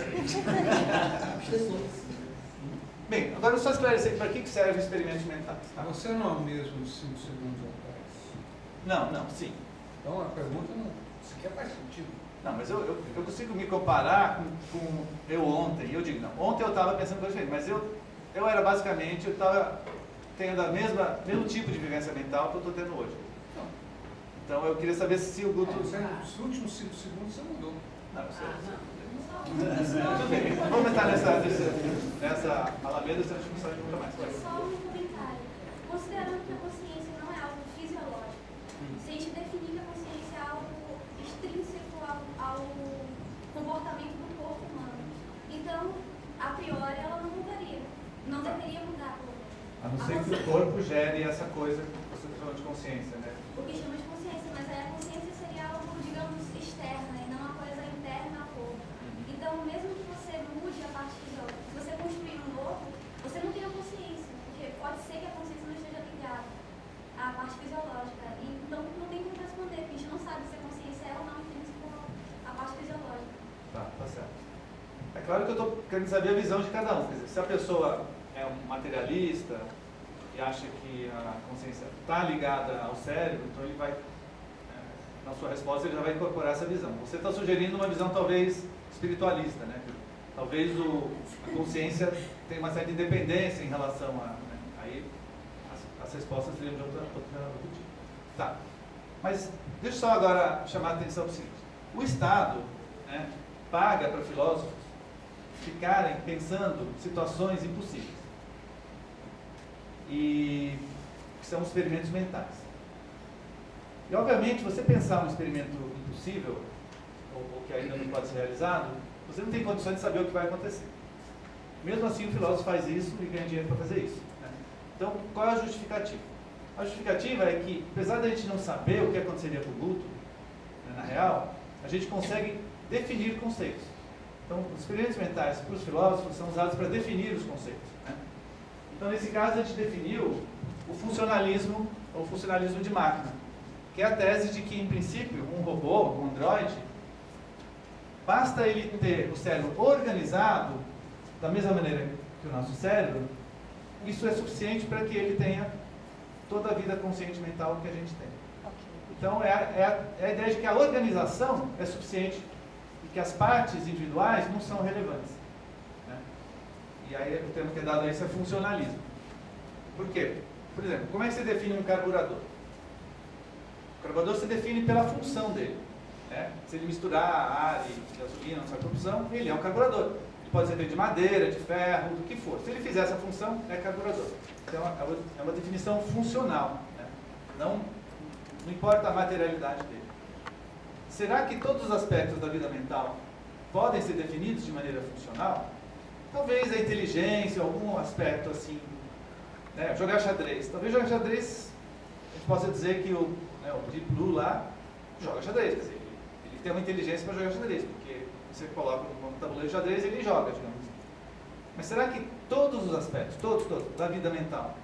Bem, agora só esclarecer para que serve o experimento mental. Tá? Você não é o mesmo 5 segundos atrás? Não, sim. Então a pergunta não sequer faz sentido. Não, mas eu consigo me comparar com eu ontem. Eu digo, não, ontem eu estava pensando coisa diferente, mas eu era basicamente, eu estava tendo mesmo tipo de vivência mental que eu estou tendo hoje. Então eu queria saber se o Guto... Nos últimos 5 segundos você mudou. Não, eu sei. Tudo bem, vamos entrar nessa alameda, se a gente não sabe nunca mais. Só um comentário. Considerando que a consciência não é algo fisiológico, se a gente definir que a consciência é algo extrínseco ao comportamento do corpo humano, então, a priori, ela não mudaria. Não deveria mudar. A não ser que o corpo gere essa coisa que você chama de consciência, né? O que chama de consciência, mas aí a consciência seria algo, digamos, externa e não uma coisa interna ao corpo. Então, mesmo que você mude a parte fisiológica, se você construir um novo, você não tem a consciência, porque pode ser que a consciência não esteja ligada à parte fisiológica. E então, não tem como responder, porque a gente não sabe se a consciência é ou não intrínseca à parte fisiológica. Tá certo. É claro que eu estou querendo saber a visão de cada um. Quer dizer, se a pessoa é um materialista e acha que a consciência está ligada ao cérebro, então ele vai, na sua resposta, ele já vai incorporar essa visão. Você está sugerindo uma visão talvez espiritualista, né? Talvez a consciência tenha uma certa independência em relação a... Né? Aí as respostas seriam de outra tipo. Tá. Mas deixa eu só agora chamar a atenção para o seguinte. O Estado, né, paga para filósofos ficarem pensando situações impossíveis. E que são experimentos mentais. E, obviamente, você pensar um experimento impossível, ou que ainda não pode ser realizado, você não tem condições de saber o que vai acontecer. Mesmo assim, o filósofo faz isso e ganha dinheiro para fazer isso. Né? Então, qual é a justificativa? A justificativa é que, apesar de a gente não saber o que aconteceria com o Guto, né, na real, a gente consegue definir conceitos. Então, os experimentos mentais para os filósofos são usados para definir os conceitos, né? Então, nesse caso, a gente definiu o funcionalismo, ou funcionalismo de máquina, que é a tese de que, em princípio, um robô, um androide, basta ele ter o cérebro organizado da mesma maneira que o nosso cérebro, isso é suficiente para que ele tenha toda a vida consciente mental que a gente tem. Então, é a ideia de que a organização é suficiente e que as partes individuais não são relevantes, né? E aí o termo que é dado a isso é funcionalismo. Por quê? Por exemplo, como é que você define um carburador? O carburador se define pela função dele, né? Se ele misturar ar e gasolina na sua combustão, ele é um carburador. Ele pode ser feito de madeira, de ferro, do que for. Se ele fizer essa função, é carburador. Então, é uma definição funcional, né? Não importa a materialidade dele. Será que todos os aspectos da vida mental podem ser definidos de maneira funcional? Talvez a inteligência, algum aspecto assim, né? Jogar xadrez. Talvez jogar xadrez, a gente possa dizer que o Deep Blue lá joga xadrez. Quer dizer, ele tem uma inteligência para jogar xadrez, porque você coloca um tabuleiro de xadrez e ele joga, digamos assim. Mas será que todos os aspectos, todos, da vida mental,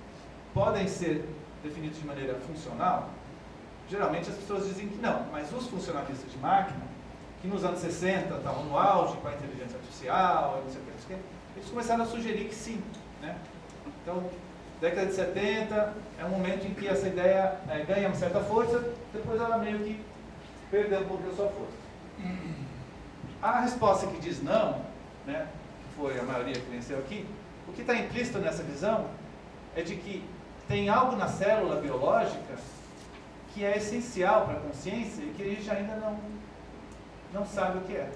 podem ser definidos de maneira funcional? Geralmente as pessoas dizem que não, mas os funcionalistas de máquina, que nos anos 60 estavam no auge com a inteligência artificial, não sei o que, eles começaram a sugerir que sim, né? Então, década de 70 é um momento em que essa ideia ganha uma certa força, depois ela meio que perdeu um pouco da sua força. A resposta que diz não, né, que foi a maioria que venceu aqui, o que está implícito nessa visão é de que tem algo na célula biológica que é essencial para a consciência e que a gente ainda não sabe o que é.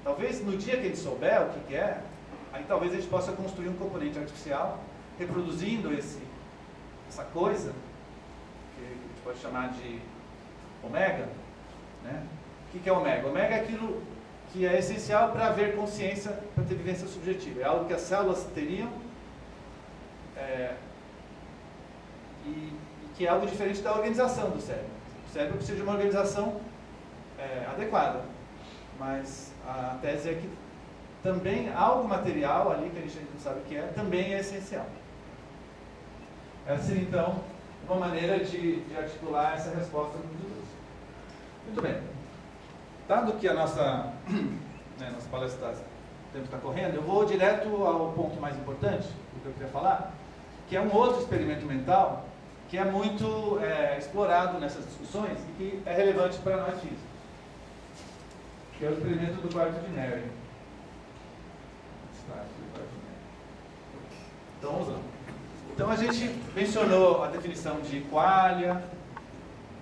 Talvez no dia que a gente souber o que é, aí talvez a gente possa construir um componente artificial reproduzindo essa coisa, que a gente pode chamar de ômega, né? O que é ômega? Ômega é aquilo que é essencial para haver consciência, para ter vivência subjetiva. É algo que as células teriam e que é algo diferente da organização do cérebro. O cérebro precisa de uma organização adequada, mas a tese é que também algo material ali, que a gente não sabe o que é, também é essencial. Essa seria, então, uma maneira de articular essa resposta muito doce. Muito bem. Dado que a nossa palestra, o tempo está correndo, eu vou direto ao ponto mais importante do que eu queria falar, que é um outro experimento mental que é muito explorado nessas discussões e que é relevante para nós físicos, que é o experimento do quarto de Mary. Então, vamos lá. Então, a gente mencionou a definição de qualia,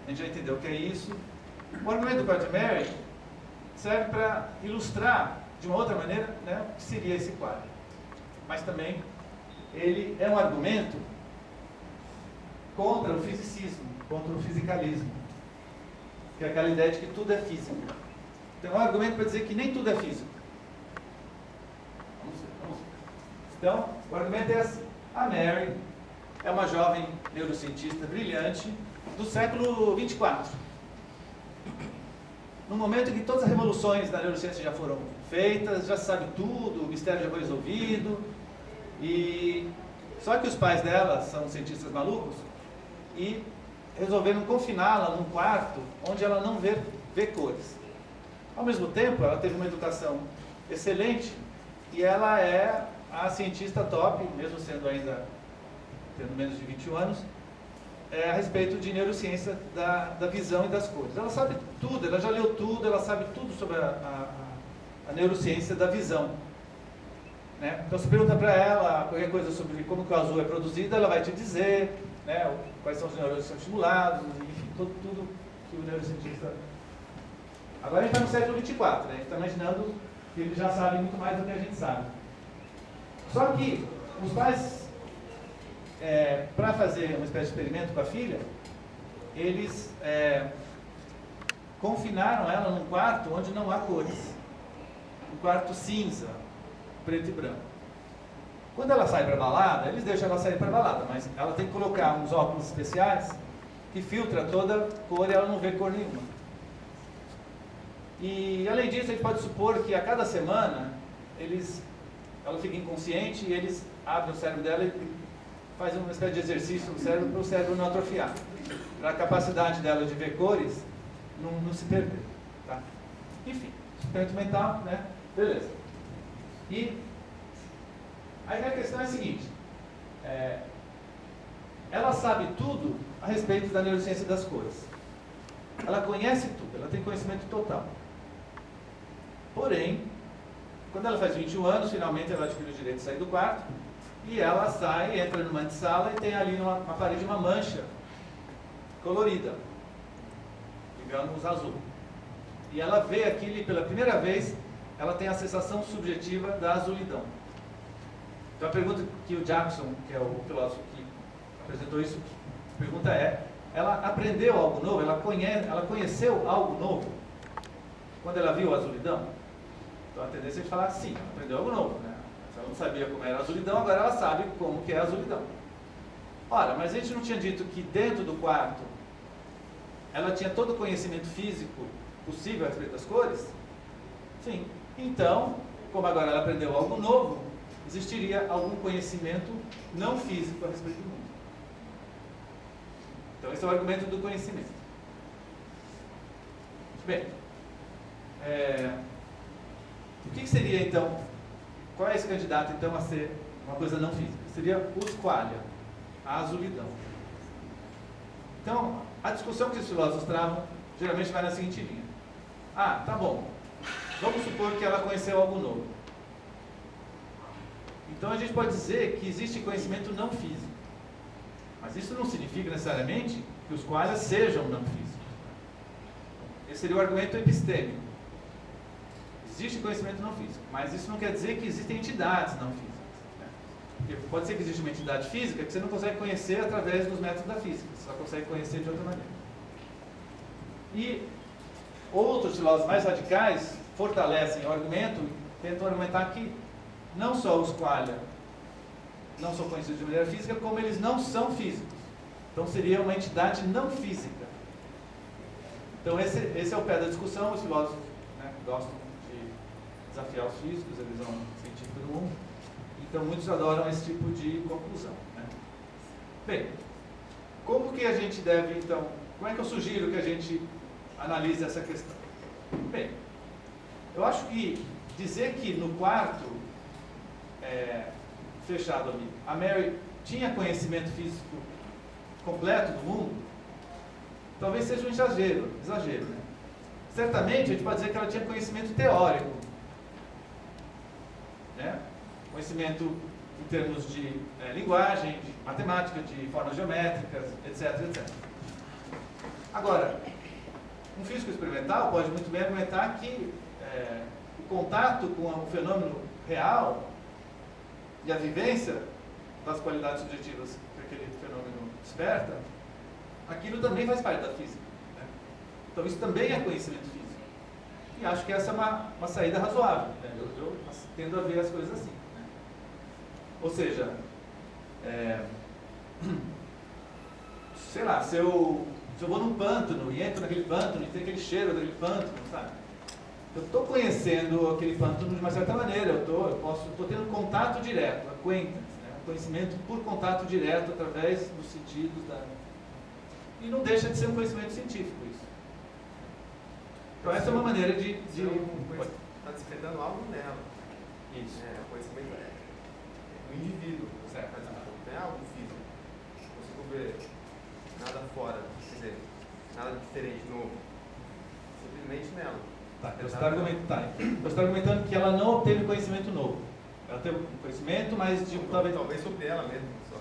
a gente já entendeu o que é isso. O argumento do quarto de Mary serve para ilustrar, de uma outra maneira, né, o que seria esse qualia. Mas também, ele é um argumento contra o fisicismo, contra o fisicalismo, que é aquela ideia de que tudo é físico. Então, é um argumento para dizer que nem tudo é físico. Vamos ver. Então, o argumento é assim. A Mary é uma jovem neurocientista brilhante do século 24. No momento em que todas as revoluções da neurociência já foram feitas, já se sabe tudo, o mistério já foi resolvido, só que os pais dela são cientistas malucos e resolveram confiná-la num quarto onde ela não vê cores. Ao mesmo tempo, ela teve uma educação excelente e ela é a cientista top, mesmo sendo ainda tendo menos de 21 anos, a respeito de neurociência da visão e das cores. Ela sabe tudo, ela já leu tudo, ela sabe tudo sobre a neurociência da visão. Né? Então, se pergunta para ela qualquer coisa sobre como que o azul é produzido, ela vai te dizer, né, quais são os neurônios que são estimulados, enfim, tudo que o neurocientista... Agora a gente está no século 24, né? A gente está imaginando que eles já sabem muito mais do que a gente sabe. Só que os pais, para fazer uma espécie de experimento com a filha, eles confinaram ela num quarto onde não há cores. Um quarto cinza, preto e branco. Quando ela sai para a balada, eles deixam ela sair para a balada, mas ela tem que colocar uns óculos especiais que filtra toda cor e ela não vê cor nenhuma. E, além disso, a gente pode supor que a cada semana ela fica inconsciente e eles abrem o cérebro dela e fazem uma espécie de exercício no cérebro para o cérebro não atrofiar, para a capacidade dela de ver cores não se perder. Tá? Enfim, experimento mental, né? Beleza. E aí a questão é a seguinte, ela sabe tudo a respeito da neurociência das cores. Ela conhece tudo, ela tem conhecimento total. Porém, quando ela faz 21 anos, finalmente ela adquire o direito de sair do quarto, e ela sai, entra numa antessala e tem ali na parede uma mancha colorida, digamos azul. E ela vê aquilo e pela primeira vez ela tem a sensação subjetiva da azulidão. Então a pergunta que o Jackson, que é o filósofo que apresentou isso, a pergunta é, ela aprendeu algo novo, ela conheceu algo novo quando ela viu a azulidão? Então a tendência é de falar sim, ela aprendeu algo novo, né? Se ela não sabia como era a azulidão, agora ela sabe como que é a azulidão. Ora, mas a gente não tinha dito que dentro do quarto ela tinha todo o conhecimento físico possível a respeito das cores? Sim. Então, como agora ela aprendeu algo novo, existiria algum conhecimento não físico a respeito do mundo. Então esse é o argumento do conhecimento. Bem, o que seria então, qual é esse candidato então a ser uma coisa não física? Seria o squalia, a azulidão. Então, a discussão que os filósofos travam geralmente vai na seguinte linha. Ah, tá bom, vamos supor que ela conheceu algo novo. Então a gente pode dizer que existe conhecimento não físico. Mas isso não significa necessariamente que os qualia sejam não físicos. Esse seria o argumento epistêmico. Existe conhecimento não físico, mas isso não quer dizer que existem entidades não físicas. Né? Porque pode ser que exista uma entidade física que você não consegue conhecer através dos métodos da física, você só consegue conhecer de outra maneira. E outros filósofos mais radicais fortalecem o argumento e tentam argumentar que não só os qualia não são conhecidos de maneira física, como eles não são físicos. Então seria uma entidade não física. Então esse é o pé da discussão. Os filósofos, né, gostam de desafiar os físicos, a visão científica do mundo. Então muitos adoram esse tipo de conclusão. Né? Bem, como que a gente deve então, como é que eu sugiro que a gente analise essa questão? Bem, eu acho que dizer que no quarto fechado ali, a Mary tinha conhecimento físico completo do mundo, talvez seja um exagero, né? Certamente a gente pode dizer que ela tinha conhecimento teórico, né? Conhecimento em termos de linguagem, de matemática, de formas geométricas, etc, etc. Agora, um físico experimental pode muito bem argumentar que o contato com o fenômeno real e a vivência das qualidades subjetivas que aquele fenômeno desperta, aquilo também faz parte da física. Né? Então isso também é conhecimento físico. E acho que essa é uma saída razoável. Né? Eu tendo a ver as coisas assim. Né? Ou seja, sei lá, se eu vou num pântano e entro naquele pântano e tem aquele cheiro daquele pântano, sabe? Eu estou conhecendo aquele pântano de uma certa maneira, eu estou tendo contato direto, acquaintance, né? Conhecimento por contato direto através dos sentidos e não deixa de ser um conhecimento científico isso. Então essa é uma maneira de... Está despertando algo nela. Isso. O conhecimento o indivíduo, certo? Mas não é algo físico. Não consigo ver nada fora, quer dizer, nada diferente, novo. Simplesmente nela. Tá, você está argumentando que ela não obteve conhecimento novo. Ela teve conhecimento, mas talvez sobre ela mesma. Só.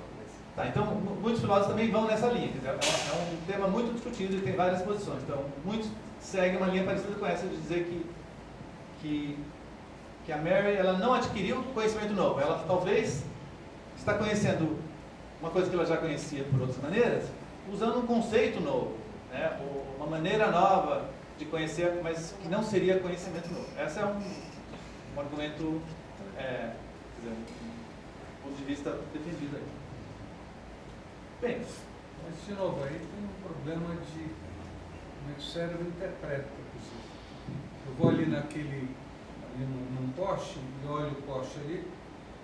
Tá, então muitos filósofos também vão nessa linha. Quer dizer, é um tema muito discutido e tem várias posições. Então muitos seguem uma linha parecida com essa de dizer que a Mary ela não adquiriu conhecimento novo. Ela talvez está conhecendo uma coisa que ela já conhecia por outras maneiras, usando um conceito novo, né? Ou uma maneira nova de conhecer, mas que não seria conhecimento novo. Esse é um argumento, um ponto de vista defendido aí. Bem, mas de novo, aí tem um problema de como é que o cérebro interpreta. Eu vou ali num poste e olho o poste ali,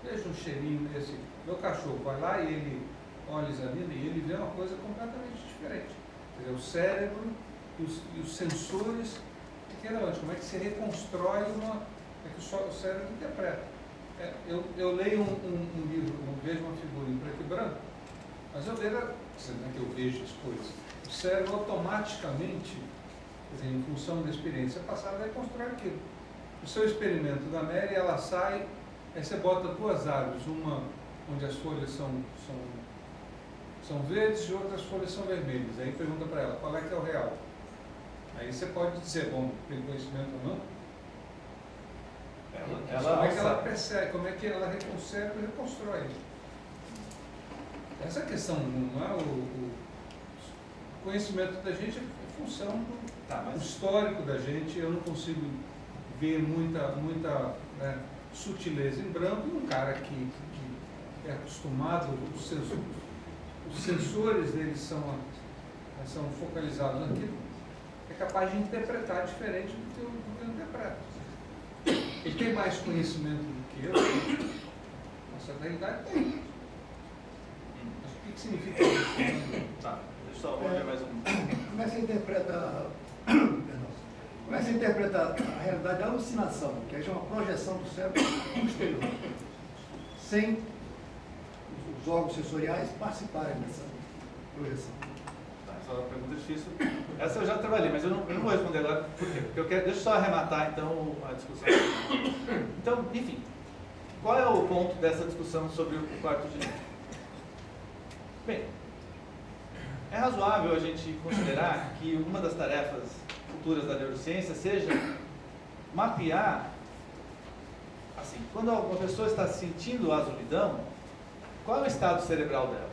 vejo um cheirinho desse. Meu cachorro vai lá e ele olha, examina e ele vê uma coisa completamente diferente. Quer dizer, o cérebro e os sensores, que é relevante, como é que se reconstrói como é que o cérebro interpreta. Eu leio um livro, vejo uma figura em preto e branco, mas eu vejo, que eu vejo as coisas. O cérebro automaticamente, quer dizer, em função da experiência passada, vai construir aquilo. O seu experimento da Mary, ela sai, aí você bota duas árvores, uma onde as folhas são verdes e outras folhas são vermelhas. Aí pergunta para ela, qual é que é o real? Aí você pode dizer, bom, tem conhecimento ou não? Como é que ela percebe, como é que ela reconserva e reconstrói? Essa questão, não é o conhecimento da gente é função do histórico da gente. Eu não consigo ver muita sutileza em branco. Um cara que é acostumado, os sensores dele são focalizados naquilo, é capaz de interpretar diferente do que eu interpreto. Ele tem mais conhecimento do que eu, nossa realidade tem. O que significa isso? Tá, deixa eu só olhar mais um. Como é que você interpreta, como é que você interpreta a realidade da alucinação, que é uma projeção do cérebro no exterior, sem os órgãos sensoriais participarem dessa projeção? Essa é uma pergunta difícil. Essa eu já trabalhei, mas eu não vou responder agora. Por quê? Porque deixa eu só arrematar então a discussão. Então, enfim, qual é o ponto dessa discussão sobre o quarto direito? Bem, é razoável a gente considerar que uma das tarefas futuras da neurociência seja mapear, assim, quando uma pessoa está sentindo a azulidão, qual é o estado cerebral dela?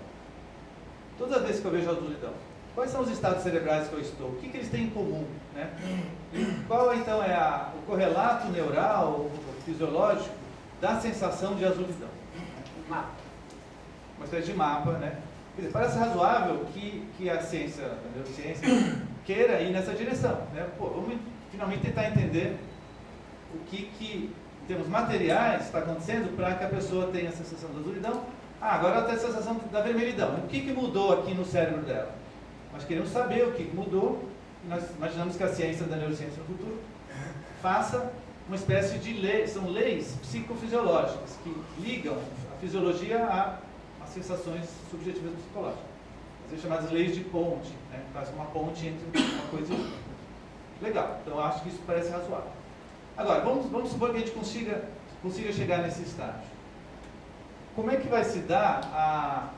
Toda vez que eu vejo a azulidão, quais são os estados cerebrais que eu estou? O que eles têm em comum? Né? E qual então é o correlato neural, fisiológico, da sensação de azulidão? Mapa. Uma espécie de mapa, né? Quer dizer, parece razoável que a ciência, a neurociência, queira ir nessa direção. Né? Pô, vamos finalmente tentar entender o que em termos materiais, está acontecendo para que a pessoa tenha a sensação da azulidão. Agora ela tem a sensação da vermelhidão. O que mudou aqui no cérebro dela? Nós queremos saber o que mudou. Nós imaginamos que a ciência da neurociência no futuro faça uma espécie de lei, são leis psicofisiológicas que ligam a fisiologia às sensações subjetivas psicológicas. Às vezes chamadas leis de ponte, né? Faz uma ponte entre uma coisa e outra. Legal, então eu acho que isso parece razoável. Agora, vamos supor que a gente consiga chegar nesse estágio. Como é que vai se dar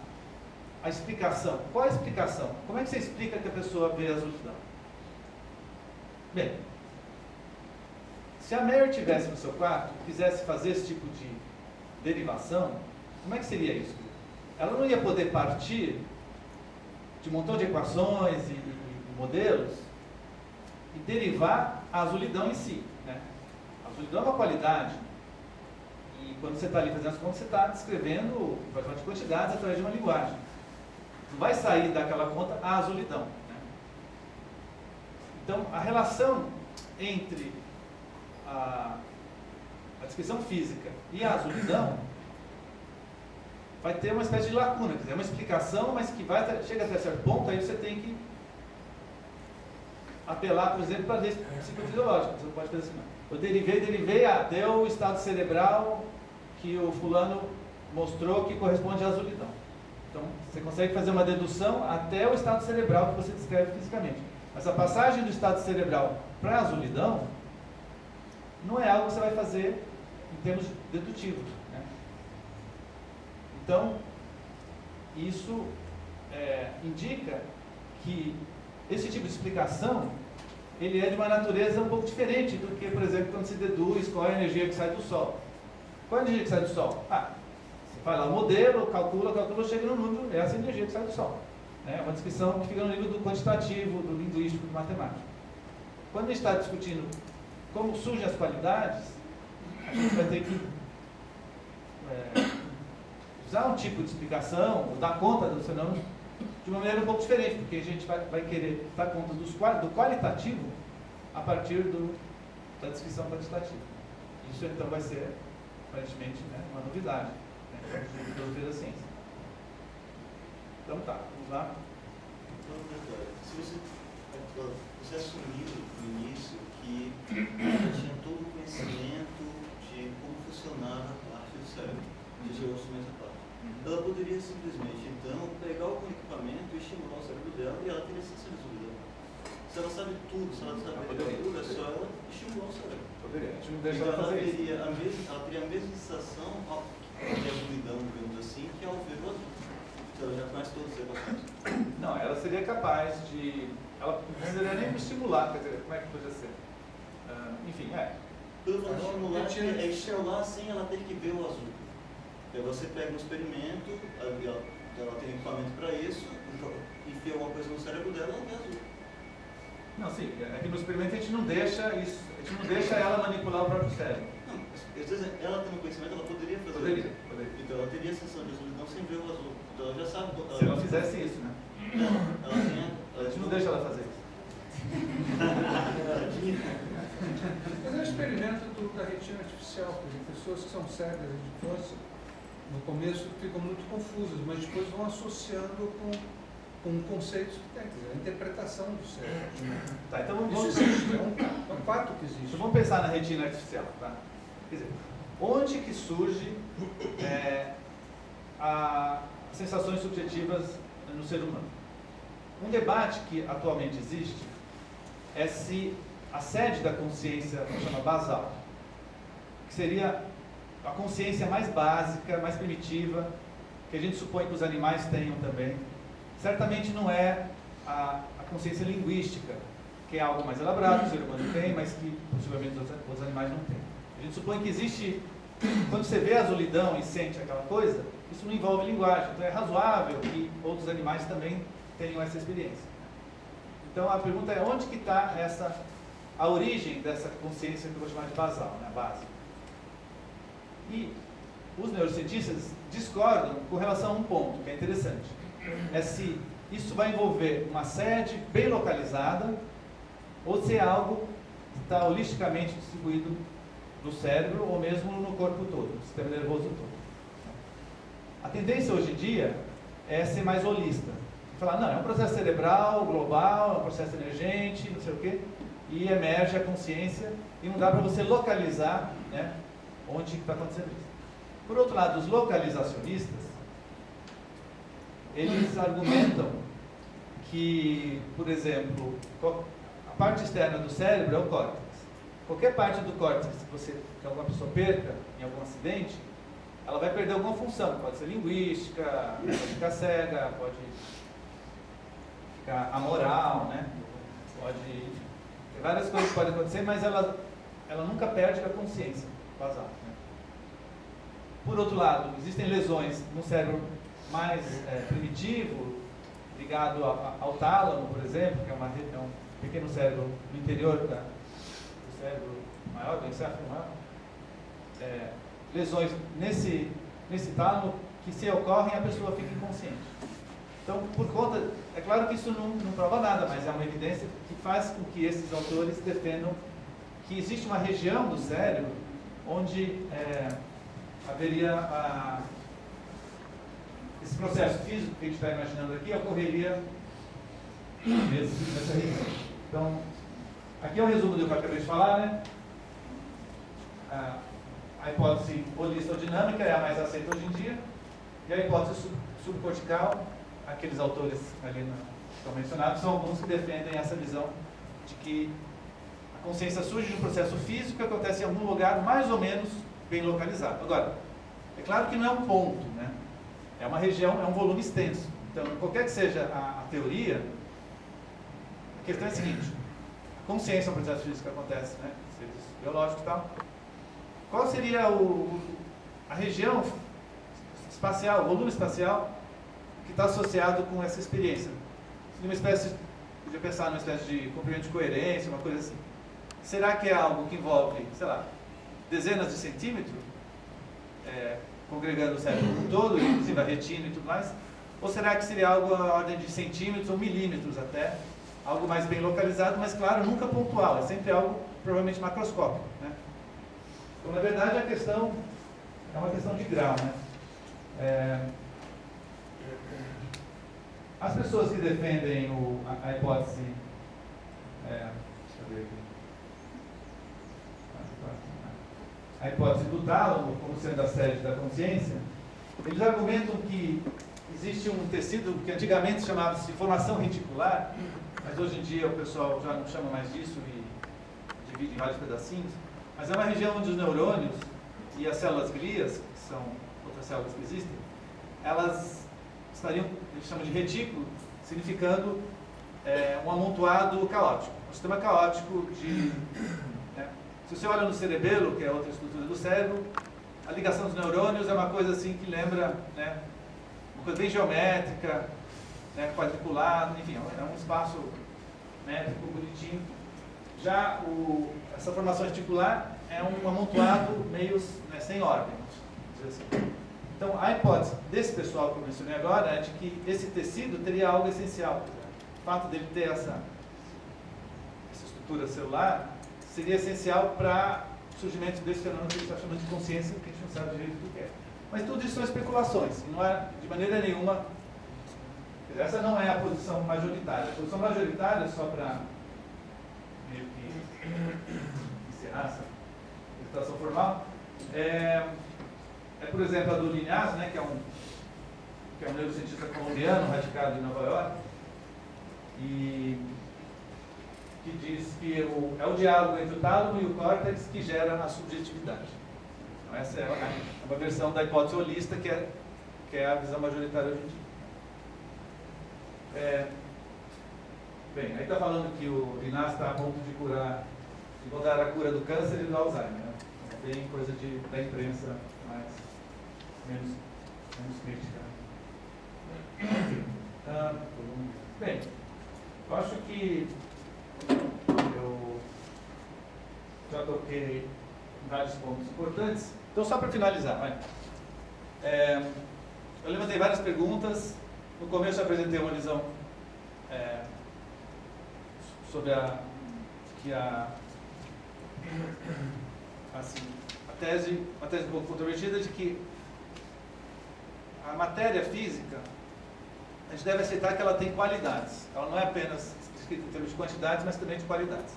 a explicação? Qual é a explicação? Como é que você explica que a pessoa vê a azulidão? Bem, se a Mary estivesse no seu quarto e quisesse fazer esse tipo de derivação, como é que seria isso? Ela não ia poder partir de um montão de equações e modelos e derivar a azulidão em si. Né? A azulidão é uma qualidade. E quando você está ali fazendo as contas, você está descrevendo de quantidades através de uma linguagem. Não vai sair daquela conta a azulidão. Né? Então, a relação entre a descrição física e a azulidão vai ter uma espécie de lacuna, quer dizer, é uma explicação, mas que chega até certo ponto, aí você tem que apelar, por exemplo, para a lei psicofisiológica. Você não pode fazer assim, não. Eu derivei até o estado cerebral que o fulano mostrou que corresponde à azulidão. Então, você consegue fazer uma dedução até o estado cerebral que você descreve fisicamente. Mas a passagem do estado cerebral para a azulidão não é algo que você vai fazer em termos dedutivos. Né? Então, isso indica que esse tipo de explicação ele é de uma natureza um pouco diferente do que, por exemplo, quando se deduz qual é a energia que sai do Sol. Qual é a energia que sai do Sol? Você vai lá o modelo, calcula, chega no número, é essa energia que sai do Sol. É uma descrição que fica no nível do quantitativo, do linguístico, do matemático. Quando a gente está discutindo como surgem as qualidades, a gente vai ter que usar um tipo de explicação, ou dar conta do fenômeno de uma maneira um pouco diferente, porque a gente vai querer dar conta do qualitativo a partir do da descrição quantitativa. Isso então vai ser, aparentemente, né, uma novidade, né, de filosofia da ciência. Então tá, vamos lá. Se você assumiu no início que ela tinha todo o conhecimento de como funcionava a parte do cérebro, de geossomente a parte. Ela poderia simplesmente, então, pegar algum equipamento e estimular o cérebro dela e ela teria essa resolvida. Se ela sabe tudo, se ela sabe tudo, é só ela estimular o cérebro. Poderia, a gente não deixa então, ela fazer isso. ela teria a mesma sensação de agudidão, digamos assim, que ao ver o azul. Ela já conhece todos os equações. Não, ela seria capaz de... Ela não precisaria nem estimular, quer dizer, como é que podia ser? Enfim, Pelo menos estimular é estimular sem ela ter que ver o azul. Aí você pega um experimento, ela tem equipamento para isso, enfia alguma coisa no cérebro dela, ela vê azul. Não, sim, é que no experimento a gente não deixa isso, a gente não deixa ela manipular o próprio cérebro. Não, ela tendo conhecimento, ela poderia fazer Poderia. Então ela teria a sensação de azulidão sem ver o azul. Então ela já sabe. Se ela fizesse isso, né? A gente não deixa ela fazer isso. Mas é um experimento da retina artificial, porque pessoas que são cegas de infância, no começo ficam muito confusas, mas depois vão associando com conceitos que tem, quer dizer, a interpretação do cérebro. Tá, então Isso existe, é um fato que existe. Então vamos pensar na retina artificial, tá? Quer dizer, onde que surge as sensações subjetivas no ser humano? Um debate que atualmente existe é se a sede da consciência chama basal, que seria a consciência mais básica, mais primitiva, que a gente supõe que os animais tenham também. Certamente não é a consciência linguística, que é algo mais elaborado, que o ser humano tem, mas que possivelmente os animais não têm. A gente supõe que existe, quando você vê a azulidão e sente aquela coisa, isso não envolve linguagem, então é razoável que outros animais também tenham essa experiência. Então a pergunta é, onde que está a origem dessa consciência que eu vou chamar de basal, né, básica? E os neurocientistas discordam com relação a um ponto que é interessante. É se isso vai envolver uma sede bem localizada ou se é algo que está holisticamente distribuído no cérebro ou mesmo no corpo todo, no sistema nervoso todo. A tendência hoje em dia é ser mais holista. Falar, não, é um processo cerebral, global, é um processo emergente, não sei o quê, e emerge a consciência e não dá para você localizar, né, onde está acontecendo isso. Por outro lado, os localizacionistas, eles argumentam que, por exemplo, a parte externa do cérebro é o córtex. Qualquer parte do córtex que alguma pessoa perca em algum acidente, ela vai perder alguma função. Pode ser linguística, pode ficar cega, pode ficar amoral, né? Tem várias coisas que podem acontecer, mas ela nunca perde a consciência basal. Né? Por outro lado, existem lesões no cérebro mais primitivo, ligado ao tálamo, por exemplo, que é um pequeno cérebro no interior do cérebro maior, do encéfalo maior. Lesões nesse tálamo que, se ocorrem, a pessoa fica inconsciente. Então, por conta, é claro que isso não prova nada, mas é uma evidência que faz com que esses autores defendam que existe uma região do cérebro onde haveria esse processo físico que a gente está imaginando aqui ocorreria nessa região. Então, aqui é um resumo do que eu acabei de falar, né? A hipótese holista ou dinâmica é a mais aceita hoje em dia, e a hipótese subcortical, aqueles autores ali que estão mencionados, são alguns que defendem essa visão de que a consciência surge de um processo físico que acontece em algum lugar mais ou menos bem localizado. Agora, é claro que não é um ponto, né? É uma região, é um volume extenso. Então, qualquer que seja a teoria, a questão é a seguinte: a consciência é um processo físico que acontece, né? Seres biológicos e tal. Qual seria a região espacial, o volume espacial que está associado com essa experiência? Uma espécie, podia pensar numa espécie de comprimento de coerência, uma coisa assim. Será que é algo que envolve, sei lá, dezenas de centímetros, congregando o cérebro como um todo, inclusive a retina e tudo mais? Ou será que seria algo à ordem de centímetros ou milímetros até, algo mais bem localizado, mas claro, nunca pontual, é sempre algo provavelmente macroscópico, né? Então, na verdade, a questão é uma questão de grau, né? As pessoas que defendem a hipótese, deixa eu ver aqui, a hipótese do tálamo como sendo a sede da consciência, eles argumentam que existe um tecido que antigamente chamava-se formação reticular, mas hoje em dia o pessoal já não chama mais disso e divide em vários pedacinhos, mas é uma região onde os neurônios e as células glias, que são outras células que existem, elas estariam, eles chamam de retículo, significando um amontoado caótico, um sistema caótico de... Se você olha no cerebelo, que é outra estrutura do cérebro, a ligação dos neurônios é uma coisa assim que lembra, né, uma coisa bem geométrica, né, quadriculado, enfim, é um espaço métrico bonitinho. Já essa formação articular é um amontoado meio, né, sem ordem, vamos dizer assim. Então, a hipótese desse pessoal que eu mencionei agora é de que esse tecido teria algo essencial. O fato dele ter essa estrutura celular seria essencial para o surgimento desse fenômeno que a gente está chamando de consciência, que a gente não sabe direito do que é. Mas tudo isso são especulações, e não é de maneira nenhuma. Essa não é a posição majoritária. A posição majoritária, só para meio que encerrar essa apresentação formal, é, por exemplo, a do Linhares, né, que é um neurocientista colombiano, radicado em Nova York, e que diz que é o diálogo entre o tálamo e o córtex que gera a subjetividade. Então, essa é uma versão da hipótese holista, que é a visão majoritária hoje em dia. Bem, aí está falando que o Linhares está a ponto de encontrar a cura do câncer e do Alzheimer. Né? É bem coisa da imprensa menos crítica. Bem, eu acho que eu já toquei em vários pontos importantes. Então, só para finalizar, eu levantei várias perguntas. No começo eu apresentei uma visão sobre a tese um pouco controvertida de que a matéria física, a gente deve aceitar que ela tem qualidades. Ela não é apenas escrita em termos de quantidades, mas também de qualidades.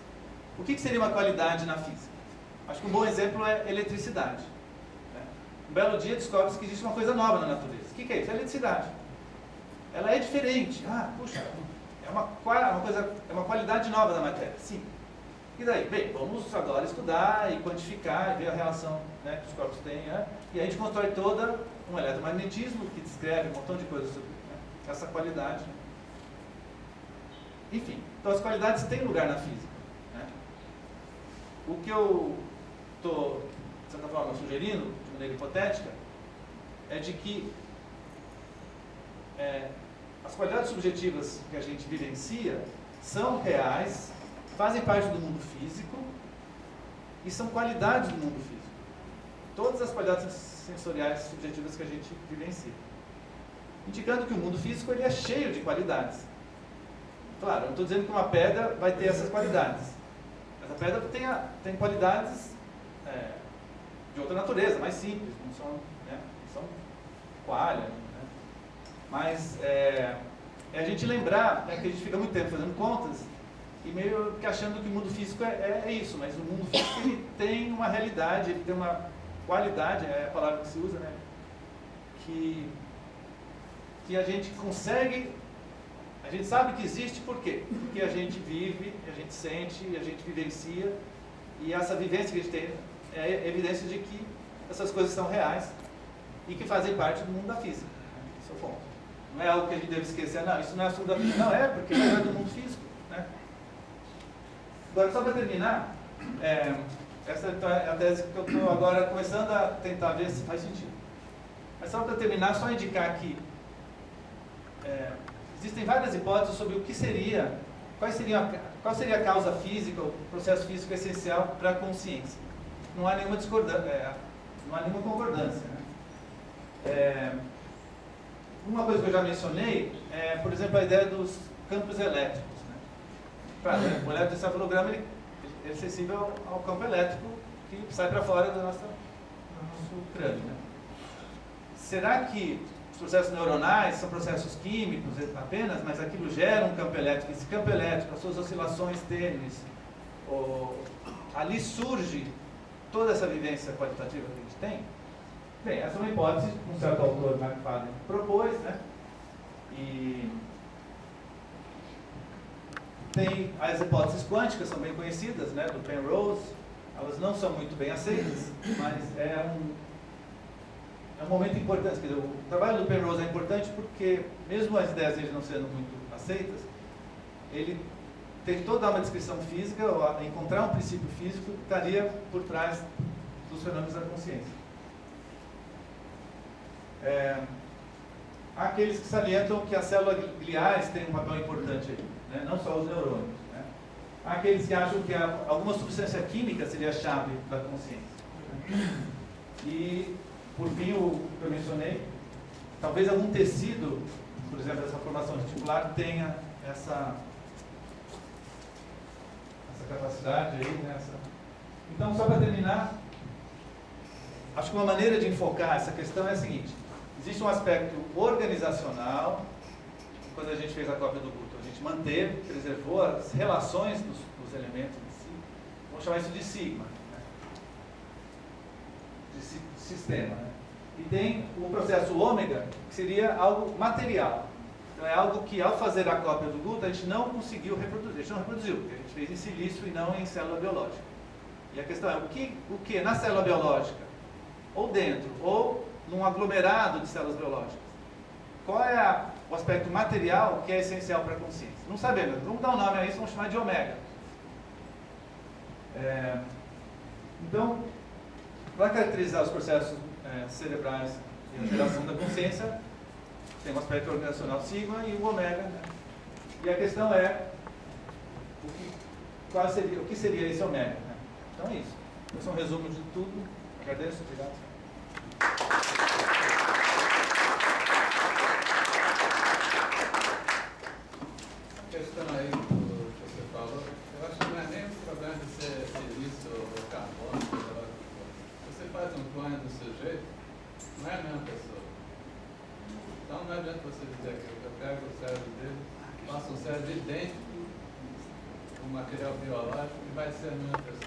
O que seria uma qualidade na física? Acho que um bom exemplo é eletricidade. Um belo dia descobre-se que existe uma coisa nova na natureza. O que é isso? É a eletricidade. Ela é diferente. Puxa, é uma qualidade nova da matéria. Sim. E daí? Bem, vamos agora estudar e quantificar e ver a relação, né, que os corpos têm. E a gente constrói toda um eletromagnetismo que descreve um montão de coisas sobre, né, essa qualidade. Enfim, então as qualidades têm lugar na física. Né? O que eu estou, de certa forma, sugerindo, de maneira hipotética, é de que as qualidades subjetivas que a gente vivencia são reais, fazem parte do mundo físico e são qualidades do mundo físico. Todas as qualidades sensoriais subjetivas que a gente vivencia. Indicando que o mundo físico ele é cheio de qualidades. Claro, eu não estou dizendo que uma pedra vai ter essas qualidades. Mas a pedra tem qualidades de outra natureza, mais simples, não são qualha. Né? Mas é a gente lembrar, né, que a gente fica muito tempo fazendo contas e meio que achando que o mundo físico é isso, mas o mundo físico ele tem uma realidade, ele tem uma qualidade, é a palavra que se usa, né? Que a gente consegue, a gente sabe que existe, por quê? Porque a gente vive, a gente sente, a gente vivencia, e essa vivência que a gente tem é evidência de que essas coisas são reais e que fazem parte do mundo da física. Esse é o ponto. Não é algo que a gente deve esquecer, não, isso não é assunto da física, não, porque é do mundo físico. Né? Agora, só para terminar, essa é a tese que eu estou agora começando a tentar ver se faz sentido. Mas só para terminar, só indicar que existem várias hipóteses sobre o que seria, qual seria a causa física, o processo físico essencial para a consciência. Não há nenhuma discordância, não há nenhuma concordância. Né? Uma coisa que eu já mencionei é, por exemplo, a ideia dos campos elétricos. Né? Claro, o eletroencefalograma ele é sensível ao campo elétrico que sai para fora do nosso crânio. Né? Será que os processos neuronais são processos químicos apenas, mas aquilo gera um campo elétrico? Esse campo elétrico, as suas oscilações tênues, ali surge toda essa vivência qualitativa que a gente tem? Bem, essa é uma hipótese que um certo autor, McFadden, propôs, né? E tem as hipóteses quânticas, são bem conhecidas, né? Do Penrose. Elas não são muito bem aceitas, mas é um momento importante. Quer dizer, o trabalho do Penrose é importante porque, mesmo as ideias dele não sendo muito aceitas, ele tentou dar uma descrição física, ou encontrar um princípio físico que estaria por trás dos fenômenos da consciência. Há aqueles que salientam que as células gliais têm um papel importante aí, né? Não só os neurônios. Né? Há aqueles que acham que alguma substância química seria a chave da consciência. E, por fim, o que eu mencionei, talvez algum tecido, por exemplo, essa formação reticular, tenha essa capacidade aí, né? Então, só para terminar, acho que uma maneira de enfocar essa questão é a seguinte: existe um aspecto organizacional. Quando a gente fez a cópia do Guto, a gente manteve, preservou as relações dos elementos em si. Vamos chamar isso de sigma, né? De sistema. Né? E tem o processo ômega, que seria algo material. Então é algo que, ao fazer a cópia do Guto, a gente não conseguiu reproduzir. A gente não reproduziu, porque a gente fez em silício e não em célula biológica. E a questão é, o que na célula biológica, ou dentro, ou num aglomerado de células biológicas, qual é o aspecto material que é essencial para a consciência? Não sabemos. Vamos dar um nome a isso, vamos chamar de ômega. Então, para caracterizar os processos cerebrais e a geração da consciência, tem um aspecto organizacional sigma e o ômega. Né? E a questão é o que seria esse ômega. Né? Então é isso. Esse é um resumo de tudo. Agradeço. Obrigado. A questão aí do que você falou, eu acho que não é nem o problema de ser silício ou carbono, você faz um clone do sujeito, não é a mesma pessoa. Então não adianta você dizer que eu pego o cérebro dele, faço um cérebro idêntico, um material biológico, e vai ser a mesma pessoa.